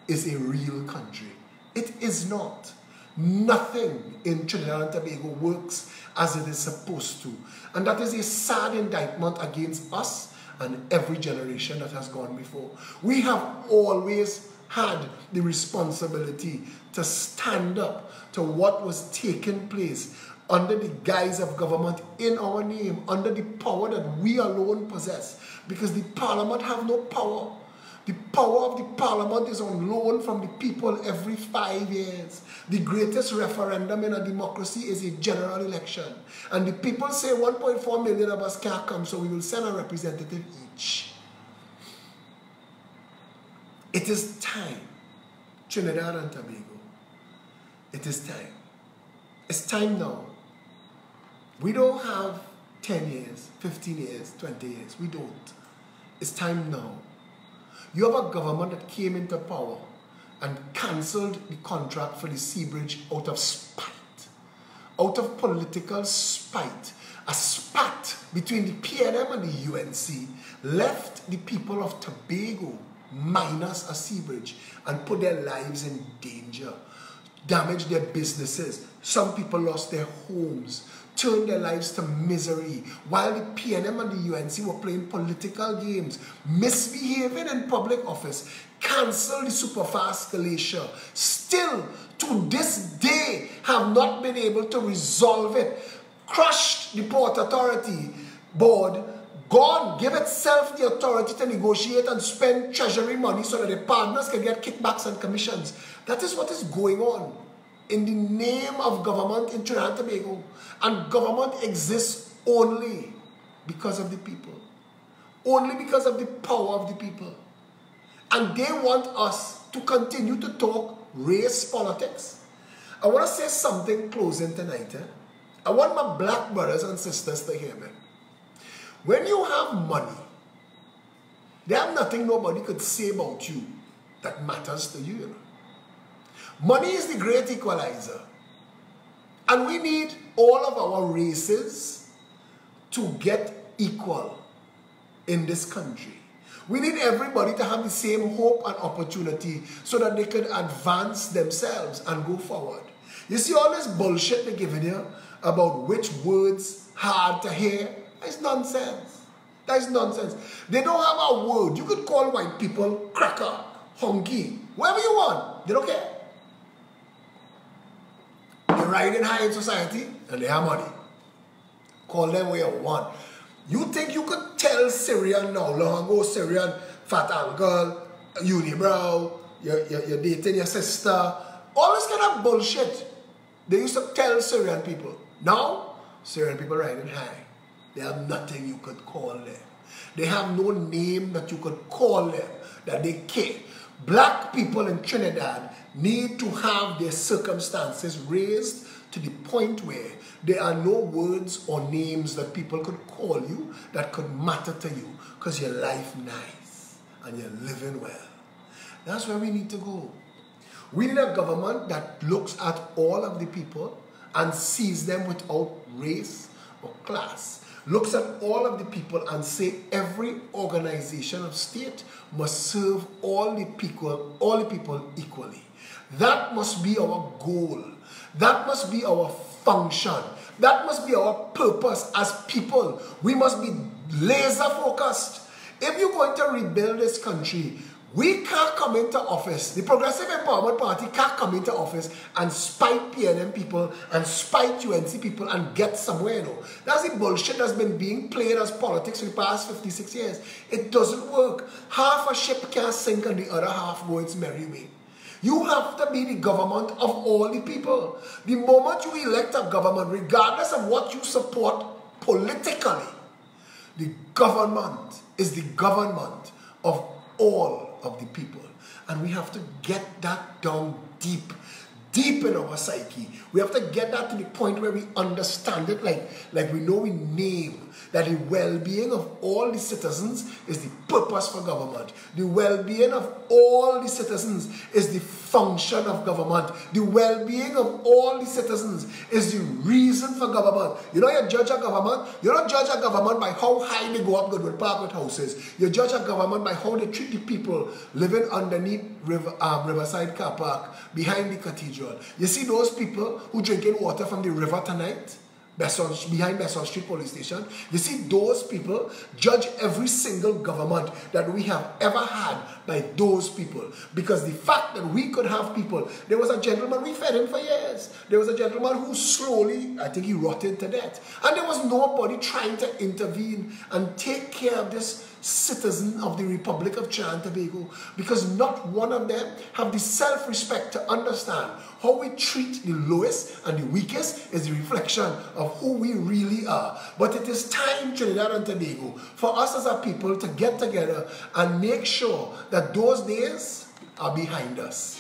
is a real country. It is not. Nothing in Trinidad and Tobago works as it is supposed to. And that is a sad indictment against us and every generation that has gone before. We have always had the responsibility to stand up to what was taking place under the guise of government in our name, under the power that we alone possess, because the parliament have no power. The power of the parliament is on loan from the people every 5 years. The greatest referendum in a democracy is a general election. And the people say 1.4 million of us can't come, so we will send a representative each. It is time, Trinidad and Tobago. It is time. It's time now. We don't have 10 years, 15 years, 20 years. We don't. It's time now. You have a government that came into power and cancelled the contract for the Sea Bridge out of spite. Out of political spite. A spat between the PNM and the UNC left the people of Tobago minus a sea bridge and put their lives in danger, damaged their businesses. Some people lost their homes, turned their lives to misery, while the PNM and the UNC were playing political games, misbehaving in public office, cancelled the superfast glacier, still to this day have not been able to resolve it, crushed the Port Authority Board, gone, give itself the authority to negotiate and spend treasury money so that the partners can get kickbacks and commissions. That is what is going on in the name of government in Trinidad and Tobago. And government exists only because of the people. Only because of the power of the people. And they want us to continue to talk race politics. I want to say something closing tonight. I want my black brothers and sisters to hear me. When you have money, there's nothing nobody could say about you that matters to you. Money is the great equalizer. And we need all of our races to get equal in this country. We need everybody to have the same hope and opportunity so that they can advance themselves and go forward. You see all this bullshit they're giving you about which words hard to hear? That's nonsense. That's nonsense. They don't have a word. You could call white people cracker, honky, whatever you want. They don't care. They're riding high in society and they have money. Call them where you want. You think you could tell Syrian now, long ago, Syrian, fat uncle, unibrow, you're dating your sister, all this kind of bullshit. They used to tell Syrian people. Now, Syrian people riding high. They have nothing you could call them. They have no name that you could call them, that they care. Black people in Trinidad need to have their circumstances raised to the point where there are no words or names that people could call you that could matter to you because your life nice and you're living well. That's where we need to go. We need a government that looks at all of the people and sees them without race or class. Looks at all of the people and say every organization of state must serve all the people equally. That must be our goal. That must be our function. That must be our purpose as people. We must be laser focused. If you're going to rebuild this country, we can't come into office. The Progressive Empowerment Party can't come into office and spite PNM people and spite UNC people and get somewhere. No. That's the bullshit that's been being played as politics for the past 56 years. It doesn't work. Half a ship can't sink and the other half go its merry way. You have to be the government of all the people. The moment you elect a government, regardless of what you support politically, the government is the government of all of the people. And we have to get that down deep in our psyche. We have to get that to the point where we understand it like we know in name that the well-being of all the citizens is the purpose for government. The well-being of all the citizens is the function of government. The well-being of all the citizens is the reason for government. You know, you judge a government, you don't judge a government by how high they go up Goodwood Park with houses. You judge a government by how they treat the people living underneath Riverside Car Park behind the cathedral. You see those people who drinking water from the river tonight? Behind Besson Street Police Station. You see those people judge every single government that we have ever had by those people. Because the fact that we could have people, there was a gentleman, we fed him for years. There was a gentleman who slowly, I think he rotted to death. And there was nobody trying to intervene and take care of this citizen of the Republic of Trinidad and Tobago, because not one of them have the self-respect to understand how we treat the lowest and the weakest is the reflection of who we really are. But it is time, Trinidad and Tobago, for us as a people to get together and make sure that those days are behind us.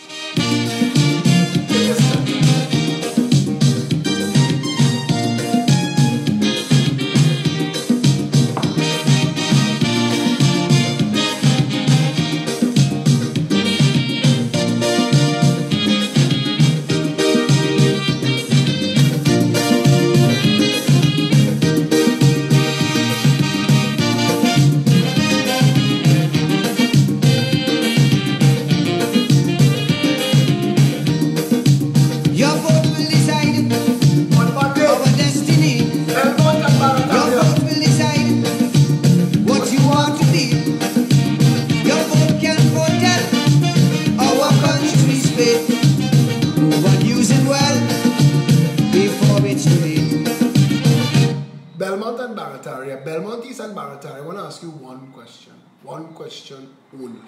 Belmontes and Barataria, I want to ask you one question only.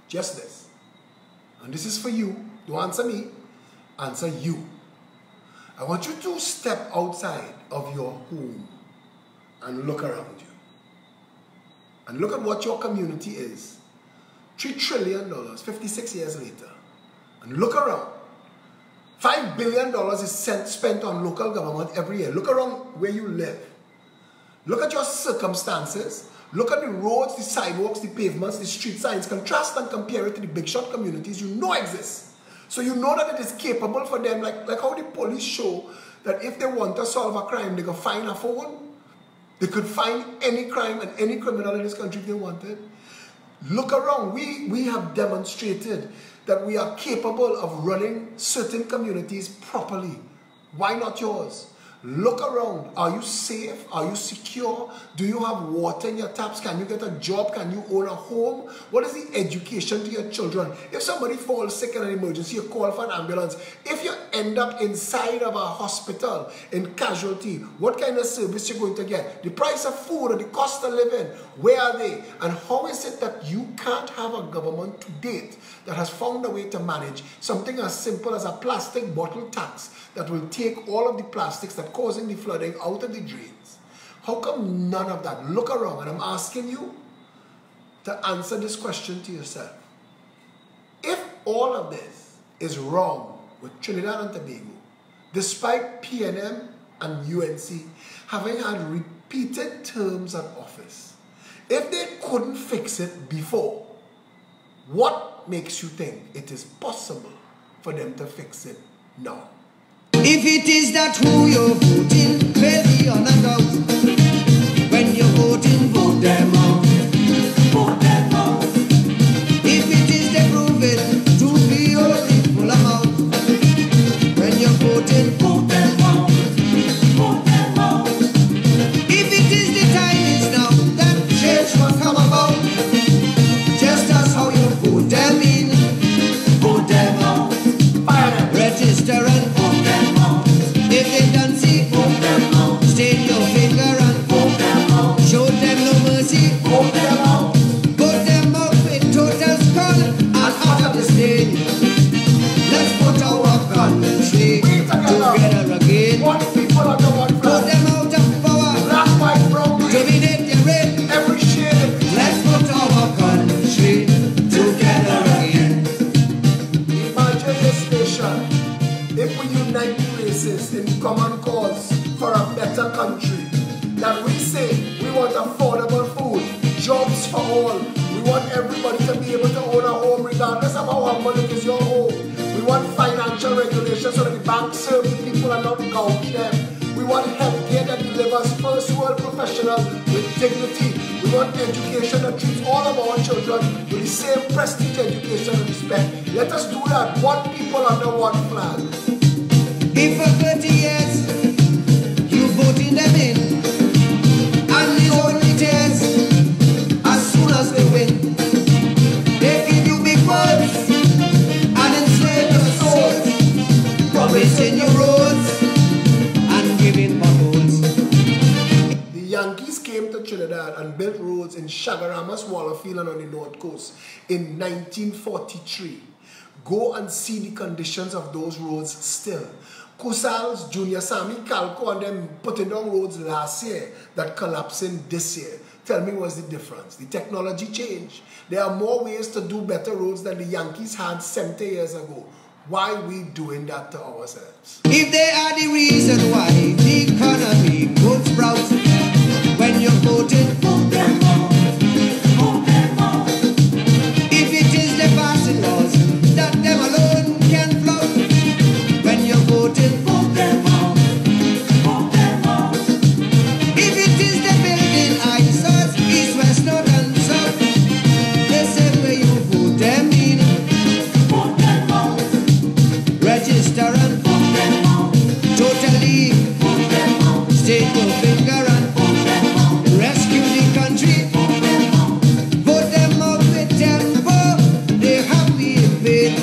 Just this. And this is for you. Don't answer me, answer you. I want you to step outside of your home and look around you. And look at what your community is. $3 trillion, 56 years later. And look around. $5 billion is spent on local government every year. Look around where you live. Look at your circumstances. Look at the roads, the sidewalks, the pavements, the street signs. Contrast and compare it to the big shot communities you know exist. So you know that it is capable for them, like how the police show that if they want to solve a crime, they can find a phone. They could find any crime and any criminal in this country if they wanted. Look around. We have demonstrated that we are capable of running certain communities properly. Why not yours? Look around. Are you safe? Are you secure? Do you have water in your taps? Can you get a job? Can you own a home? What is the education to your children? If somebody falls sick in an emergency, you call for an ambulance. If you end up inside of a hospital in casualty, what kind of service you're going to get? The price of food or the cost of living, where are they? And how is it that you can't have a government to date that has found a way to manage something as simple as a plastic bottle tax that will take all of the plastics that causing the flooding out of the drains? How come none of that? Look around, and I'm asking you to answer this question to yourself. If all of this is wrong with Trinidad and Tobago, despite PNM and UNC having had repeated terms of office, if they couldn't fix it before, what makes you think it is possible for them to fix it now? If it is that who you're voting, crazy or not out, when you're voting, vote them out. Vote them out. If it is they prove it to be only full amount, when you're voting, vote them out. Vote them out. If it is the time is now that change must come about, just as how you vote them in, vote them out. Register and vote them out. If they don't see, vote them out. Stain your finger and vote them out. Show them no mercy, vote them out. Vote them out with total scorn and out of the stain. Let's put our country together again. One people under one flag. Put them out of power. Black, white, brown, green. Dominate their reign. Every shade. Let's put our country together again. Imagine this nation. If we unite the races in common cause for a better country, that we say we want affordable food, jobs for all, we want everybody to be able to own a home regardless of how humble it is your home. We want financial regulation so that the banks serve the people and not gouge them. We want healthcare that delivers first world professionals with dignity. We want education that treats all of our children with the same prestige, education and respect. Let us do that, one people under one flag. If for 30 years you voting them in, and the only tears as soon as they win, they give you big words and enslave your souls, promising you roads and giving potholes. The Yankees came to Trinidad and built roads in Chaguaramas, Wallerfield and on the North Coast in 1943. Go and see the conditions of those roads still. Kusals, Junior Sammy, Calco and them putting down roads last year that collapsing this year. Tell me what's the difference? The technology changed. There are more ways to do better roads than the Yankees had 70 years ago. Why are we doing that to ourselves? If they are the reason why the economy goes sprout, when you're voting, vote them out. Vote them out. If it is the passing laws that them alone can flout, when you're voting, vote them out. Vote them out. If it is the building eyesores, east, west, north and south, the same way you vote them in. Vote them out. Register and vote them out. Totally vote them out. State your finger and vote them out. Rescue the country. Vote them out. Vote them out with tempo. They have been paid.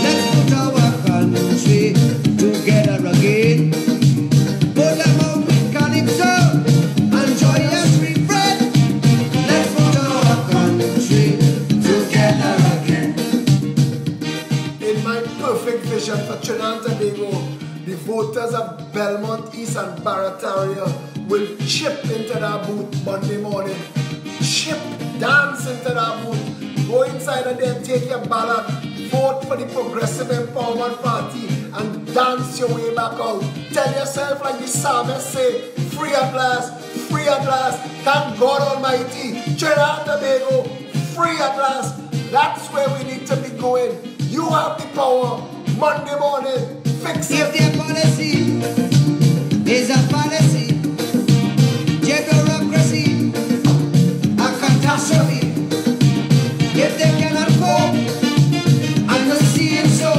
Let's put our country together again. Vote them out with calypso and joyous refrain. Let's put our country together again. In my perfect vision for Trinidad and Tobago, the voters of Belmont East and Barataria will chip into that booth Monday morning. Chip, dance into that booth. Go inside and then take your ballot, vote for the Progressive Empowerment Party and dance your way back out. Tell yourself like the psalmist say, free at last, thank God Almighty. Trinidad and Tobago, free at last. That's where we need to be going. You have the power. Monday morning, fix If it. their policy is a fallacy, bureaucracy, a catastrophe, if they cannot cope and not see it so,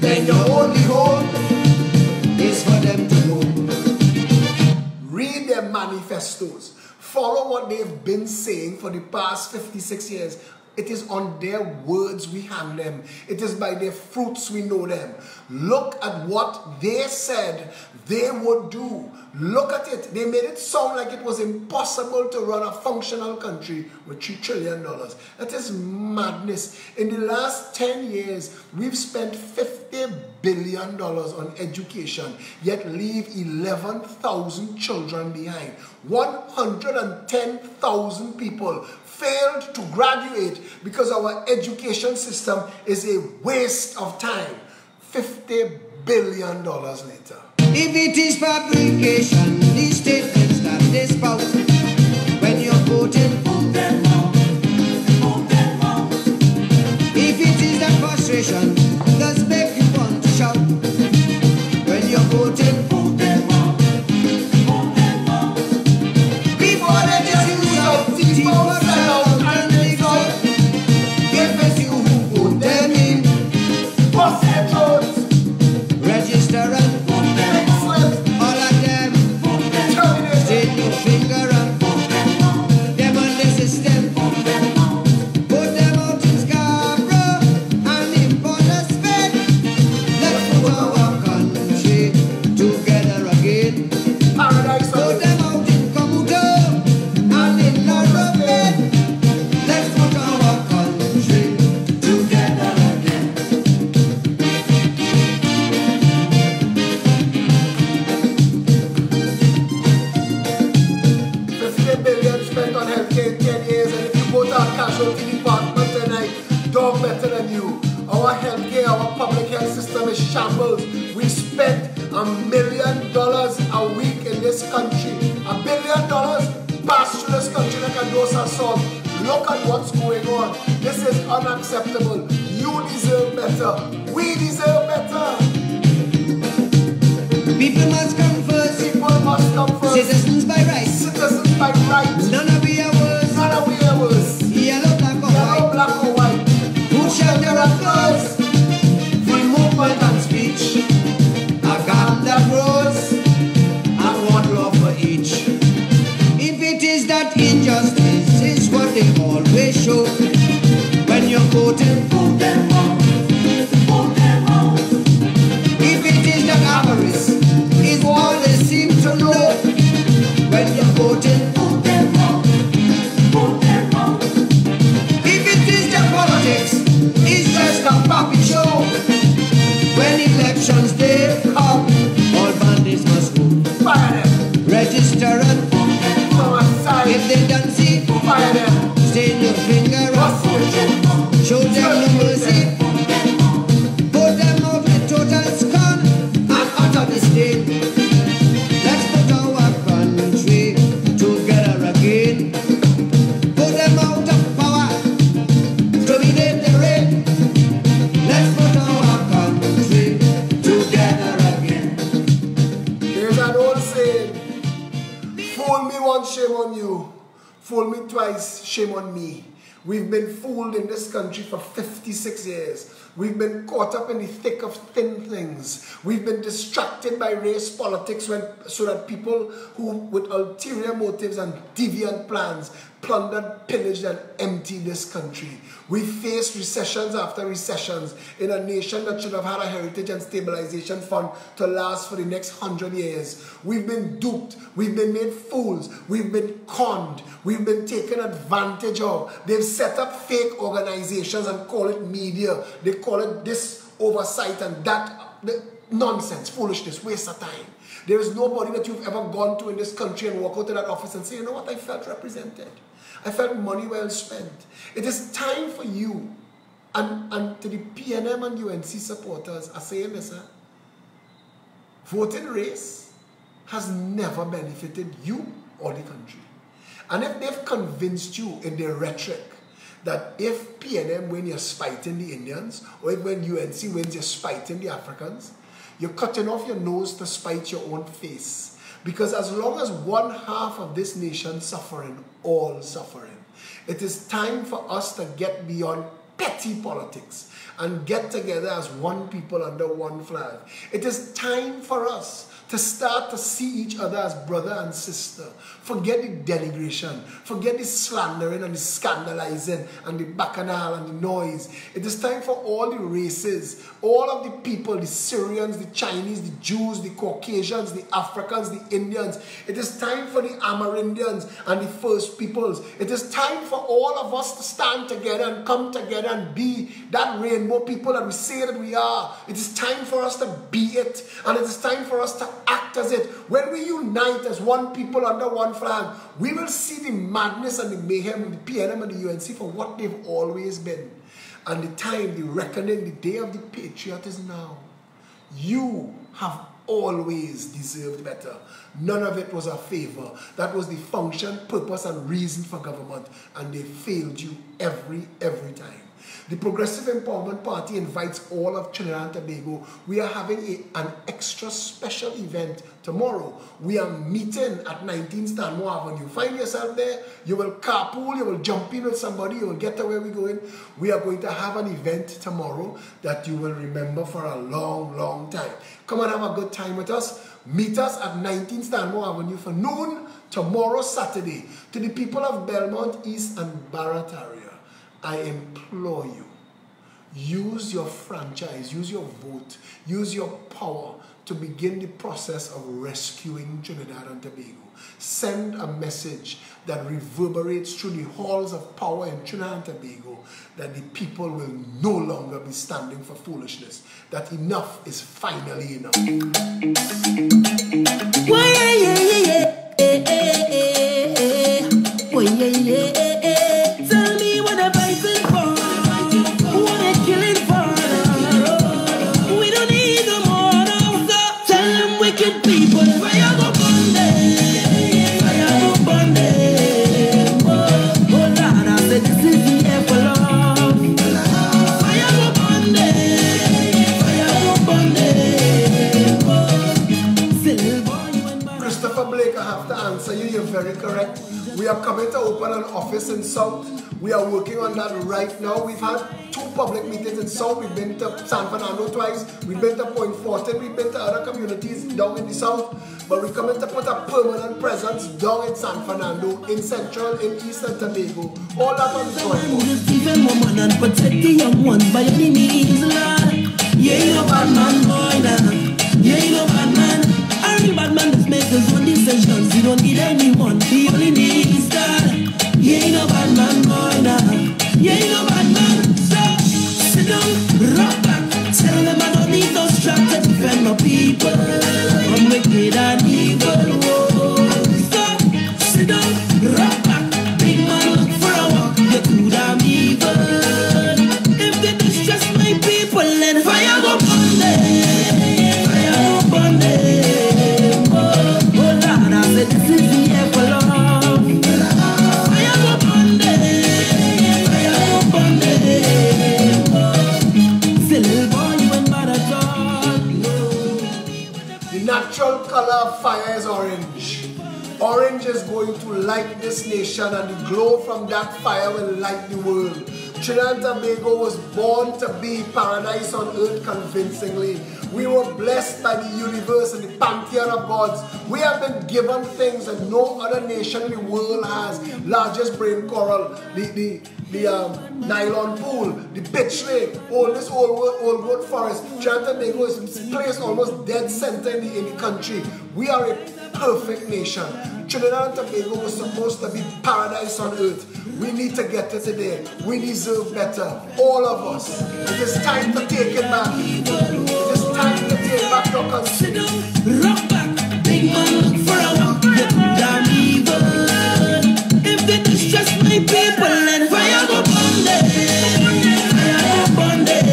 then your only hope is for them to go. Read their manifestos. Follow what they've been saying for the past 56 years. It is on their words we hang them. It is by their fruits we know them. Look at what they said they would do. Look at it. They made it sound like it was impossible to run a functional country with $3 trillion. That is madness. In the last 10 years, we've spent $50 billion on education, yet leave 11,000 children behind. 110,000 people failed to graduate because our education system is a waste of time. $50 billion later. If it is fabrication, these statements that they spout, when you're voting, vote them out. Vote them out. If it is that frustration that's make you want to shout, when you're voting, vote them out. Vote them out. Before they just use out, teeth out, sell out, and dig out. If it's you who vote them in, Bust their throats. register and vote them out. All of them, Terminate. take your finger and vote them out. Them on the system, vote them out. Vote them out in Scarborough and in Port of Spain. Let's put our country together again. Paradise Vote of them out in Komuto and in Lorraine. Let's put our country together again. $50 billion spent on healthcare in 10 years, and if you go to our casualty department tonight, dog better than you. Our healthcare, our public health system is shambles. We spent $1 million a week in this country. $1 billion passed through this country like a dose of salt. Look at what's going on. This is unacceptable. You deserve better. We deserve better. People must come first, People must come first. citizens by right. Citizens by right. None of we are worse. None of we are worse. Yellow, black, or Yellow, white. black or white. Who shall their applause? Free movement and speech. A calm that grows. And one law for each. If it is that injustice is what they always show, when you're voting, vote them out. Vote them out. shame on you. Fool me twice, shame on me. We've been fooled in this country for 56 years. We've been caught up in the thick of thin things. We've been distracted by race politics so that people who with ulterior motives and deviant plans plundered, pillaged, and emptied this country. We faced recessions after recessions in a nation that should have had a heritage and stabilization fund to last for the next 100 years. We've been duped. We've been made fools. We've been conned. We've been taken advantage of. They've set up fake organizations and call it media. They call it this oversight and that. Nonsense, foolishness, waste of time. There is nobody that you've ever gone to in this country and walk out of that office and say, you know what, I felt represented. I felt money well spent. It is time for you and to the PNM and UNC supporters are saying this, voting race has never benefited you or the country. And if they've convinced you in their rhetoric that if PNM win, you're spiting the Indians, or if when UNC wins, you're spiting the Africans, you're cutting off your nose to spite your own face. Because as long as one half of this nation suffering, all suffering, it is time for us to get beyond petty politics and get together as one people under one flag. It is time for us to start to see each other as brother and sister. Forget the denigration. Forget the slandering and the scandalizing and the bacchanal and the noise. It is time for all the races, all of the people, the Syrians, the Chinese, the Jews, the Caucasians, the Africans, the Indians. It is time for the Amerindians and the First Peoples. It is time for all of us to stand together and come together and be that rainbow people that we say that we are. It is time for us to be it, and it is time for us to act as it. When we unite as one people under one flag, we will see the madness and the mayhem of the PNM and the UNC for what they've always been. And the time, the reckoning, the day of the patriot is now. You have always deserved better. None of it was a favor. That was the function, purpose, and reason for government, and they failed you every time. The Progressive Empowerment Party invites all of Trinidad and Tobago. We are having an extra special event tomorrow. We are meeting at 19 Stanmore Avenue. Find yourself there. You will carpool, you will jump in with somebody, you will get to where we're going. We are going to have an event tomorrow that you will remember for a long time. Come and have a good time with us. Meet us at 19 Stanmore Avenue for noon tomorrow, Saturday. To the people of Belmont East and Barataria, I implore you, use your franchise, use your vote, use your power to begin the process of rescuing Trinidad and Tobago. Send a message that reverberates through the halls of power in Trinidad and Tobago that the people will no longer be standing for foolishness, that enough is finally enough. Tell me what I'm fighting for. What I'm killing for. We don't need no more. So tell them wicked people. Fire go burn them. Fire go burn them. Oh Lord, I said this is the air for love. Fire go burn them. Fire go burn them. Silver, you and Christopher Blake, I have to answer you. You're very correct. We are coming to open an office in South. We are working on that right now. We've had 2 public meetings in South. We've been to San Fernando twice. We've been to Point Fortin. We've been to other communities down in the South. But we're coming to put a permanent presence down in San Fernando, in Central, in Eastern Tobago. All that on the joint. even woman and protect the young ones by any means, Lord. Yeah, you no bad man, boy, nah. Yeah, you no bad man. A real bad man just makes his own decisions. You don't need anyone. He only needs God. Yeah, you no bad man, boy, nah. Yeah, you no bad man. So sit down, rock back. Tell them I don't need no strap to defend my people. I'm wicked and evil. Whoa. So sit down, rock back. Big man, look for a walk. You're too damn evil. If they distress my people, then fire go burn them. Fire go burn them. Oh Lord, I said this is the air for love. Fire go burn them. Fire go burn them. Oh, silly boy, you ain't bad at all. No. The natural color of fire is orange. Orange is going to light this nation, and the glow from that fire will light the world. Trinidad and Tobago was born to be paradise on earth convincingly. We were blessed by the universe and the pantheon of gods. We have been given things that no other nation in the world has. Largest brain coral, the nylon pool, the pitch lake, oldest old growth forest. Trinidad and Tobago is placed almost dead center in the country. We are a perfect nation. Trinidad and Tobago was supposed to be paradise on earth. We need to get it today. We deserve better. All of us. It is time to take it back. It is time to take back your country. Rock back, big man for a walk down evil. If they distress my people, then fire go burn them. Fire go burn them.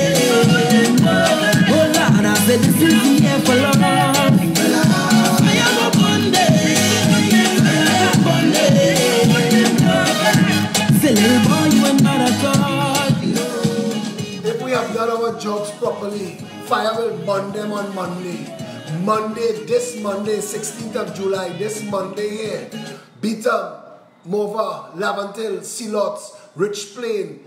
Oh Lord, I said this is the air for love. Fire go burn them. Fire go burn them. Say little boy, you are not a god. If we have done our jobs properly, fire will burn them on Monday. This Monday, 16th of July, this Monday here. Beetham, Mova, Laventille, Silots, Rich Plain,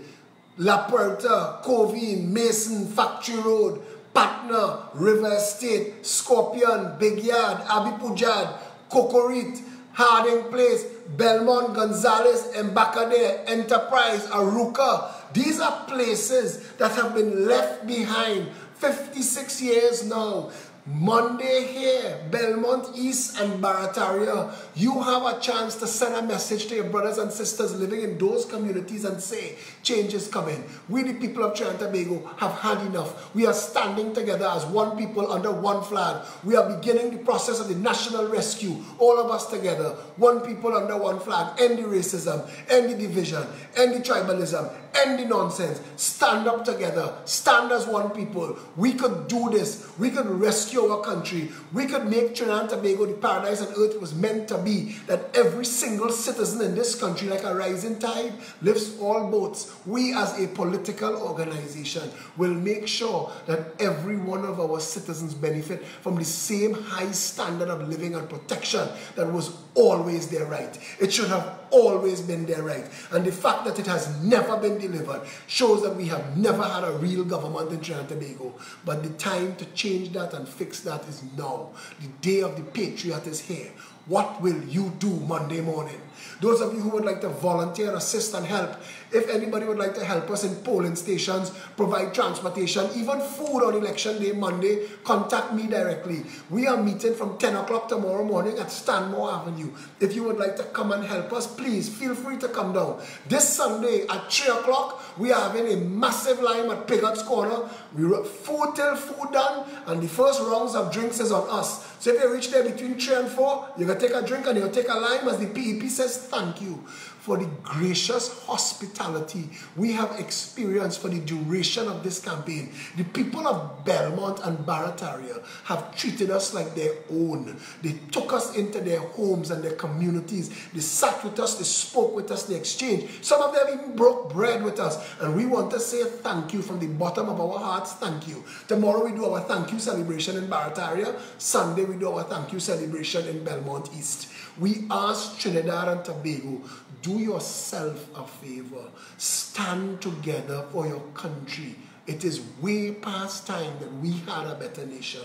La Puerta, Covine, Mason, Factory Road, Patna, River Estate, Scorpion, Big Yard, Abbey Pujad, Cocorit, Harding Place, Belmont, Gonzales, Embacadere, Enterprise, Aruca. These are places that have been left behind 56 years now. Monday here, Belmont East and Barataria, you have a chance to send a message to your brothers and sisters living in those communities and say, change is coming. We the people of Trinidad and Tobago have had enough. We are standing together as one people under one flag. We are beginning the process of the national rescue, all of us together, one people under one flag. End the racism, end the division, end the tribalism, end the nonsense. Stand up together, stand as one people. We could do this. We could rescue our country. We could make Trinidad and Tobago the paradise on earth it was meant to be, that every single citizen in this country, like a rising tide, lifts all boats. We as a political organization will make sure that every one of our citizens benefit from the same high standard of living and protection that was always their right. It should have always been their right. And the fact that it has never been delivered shows that we have never had a real government in Trinidad and Tobago. But the time to change that and fix that is now. The day of the patriot is here. What will you do Monday morning? Those of you who would like to volunteer, assist and help, if anybody would like to help us in polling stations, provide transportation, even food on election day Monday, contact me directly. We are meeting from 10 o'clock tomorrow morning at Stanmore Avenue. If you would like to come and help us, please feel free to come down. This Sunday at 3 o'clock, we are having a massive line at Pigot's Corner. We wrote food till food done, and the first rounds of drinks is on us. So if you reach there between 3 and 4, you're going to take a drink and you'll take a lime as the PEP says thank you for the gracious hospitality we have experienced for the duration of this campaign. The people of Belmont and Barataria have treated us like their own. They took us into their homes and their communities. They sat with us, they spoke with us, they exchanged. Some of them even broke bread with us. And we want to say thank you from the bottom of our hearts, thank you. Tomorrow we do our thank you celebration in Barataria. Sunday we do our thank you celebration in Belmont East. We ask Trinidad and Tobago, do yourself a favor. Stand together for your country. It is way past time that we had a better nation.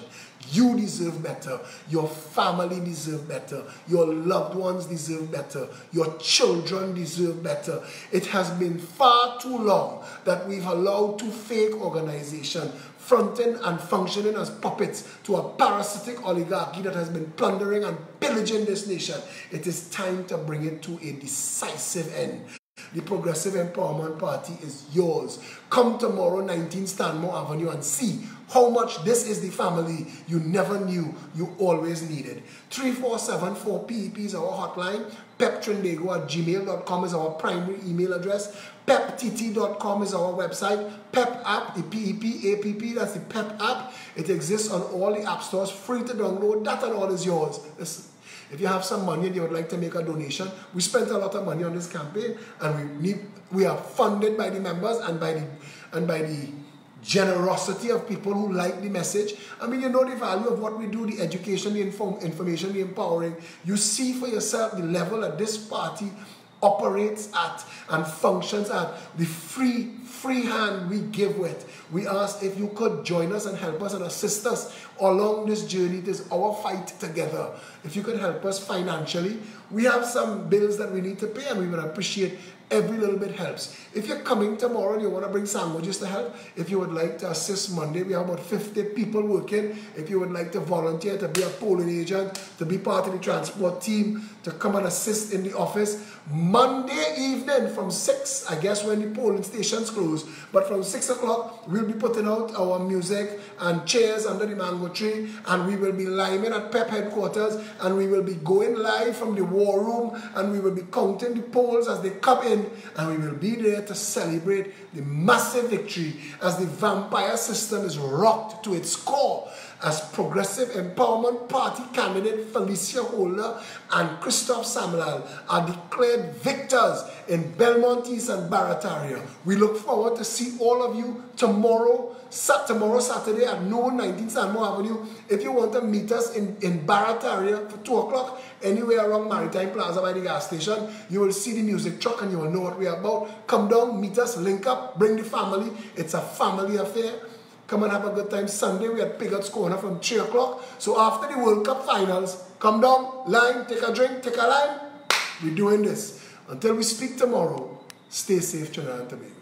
You deserve better. Your family deserve better. Your loved ones deserve better. Your children deserve better. It has been far too long that we've allowed two fake organizations fronting and functioning as puppets to a parasitic oligarchy that has been plundering and pillaging this nation. It is time to bring it to a decisive end. The Progressive Empowerment Party is yours. Come tomorrow, 19 Stanmore Avenue, and see how much this is the family you never knew you always needed. 3474-PEP is our hotline. peptrindago@gmail.com is our primary email address. peptt.com is our website. PEP app, the PEP app, that's the PEP app. It exists on all the app stores, free to download. That and all is yours. Listen. If you have some money and you would like to make a donation, we spent a lot of money on this campaign, and we are funded by the members and by the generosity of people who like the message. I mean, you know the value of what we do, the education, the information, the empowering. You see for yourself the level that this party operates at and functions at, the free hand we give with. We ask if you could join us and help us and assist us along this journey. It is our fight together. If you could help us financially, we have some bills that we need to pay, and we would appreciate every little bit helps. If you're coming tomorrow and you want to bring sandwiches to help, if you would like to assist Monday, we have about 50 people working. If you would like to volunteer to be a polling agent, to be part of the transport team, to come and assist in the office, Monday evening from 6, I guess when the polling stations close, but from 6 o'clock, we'll be putting out our music and chairs under the mango tree, and we will be liming at PEP headquarters, and we will be going live from the war room, and we will be counting the polls as they come in, and we will be there to celebrate the massive victory as the vampire system is rocked to its core, as Progressive Empowerment Party candidate Felicia Holder and Christophe Samuel are declared victors in Belmont East and Barataria. We look forward to see all of you tomorrow Saturday at noon, 19 Stanmore Avenue. If you want to meet us in Barataria for 2 o'clock, anywhere around Maritime Plaza by the gas station, you will see the music truck and you will know what we are about. Come down, meet us, link up, bring the family. It's a family affair. Come and have a good time. Sunday, we at Pigot's Corner from 3 o'clock. So after the World Cup finals, come down, line, take a drink, take a line. We're doing this. Until we speak tomorrow, stay safe, Trinidad and Tobago.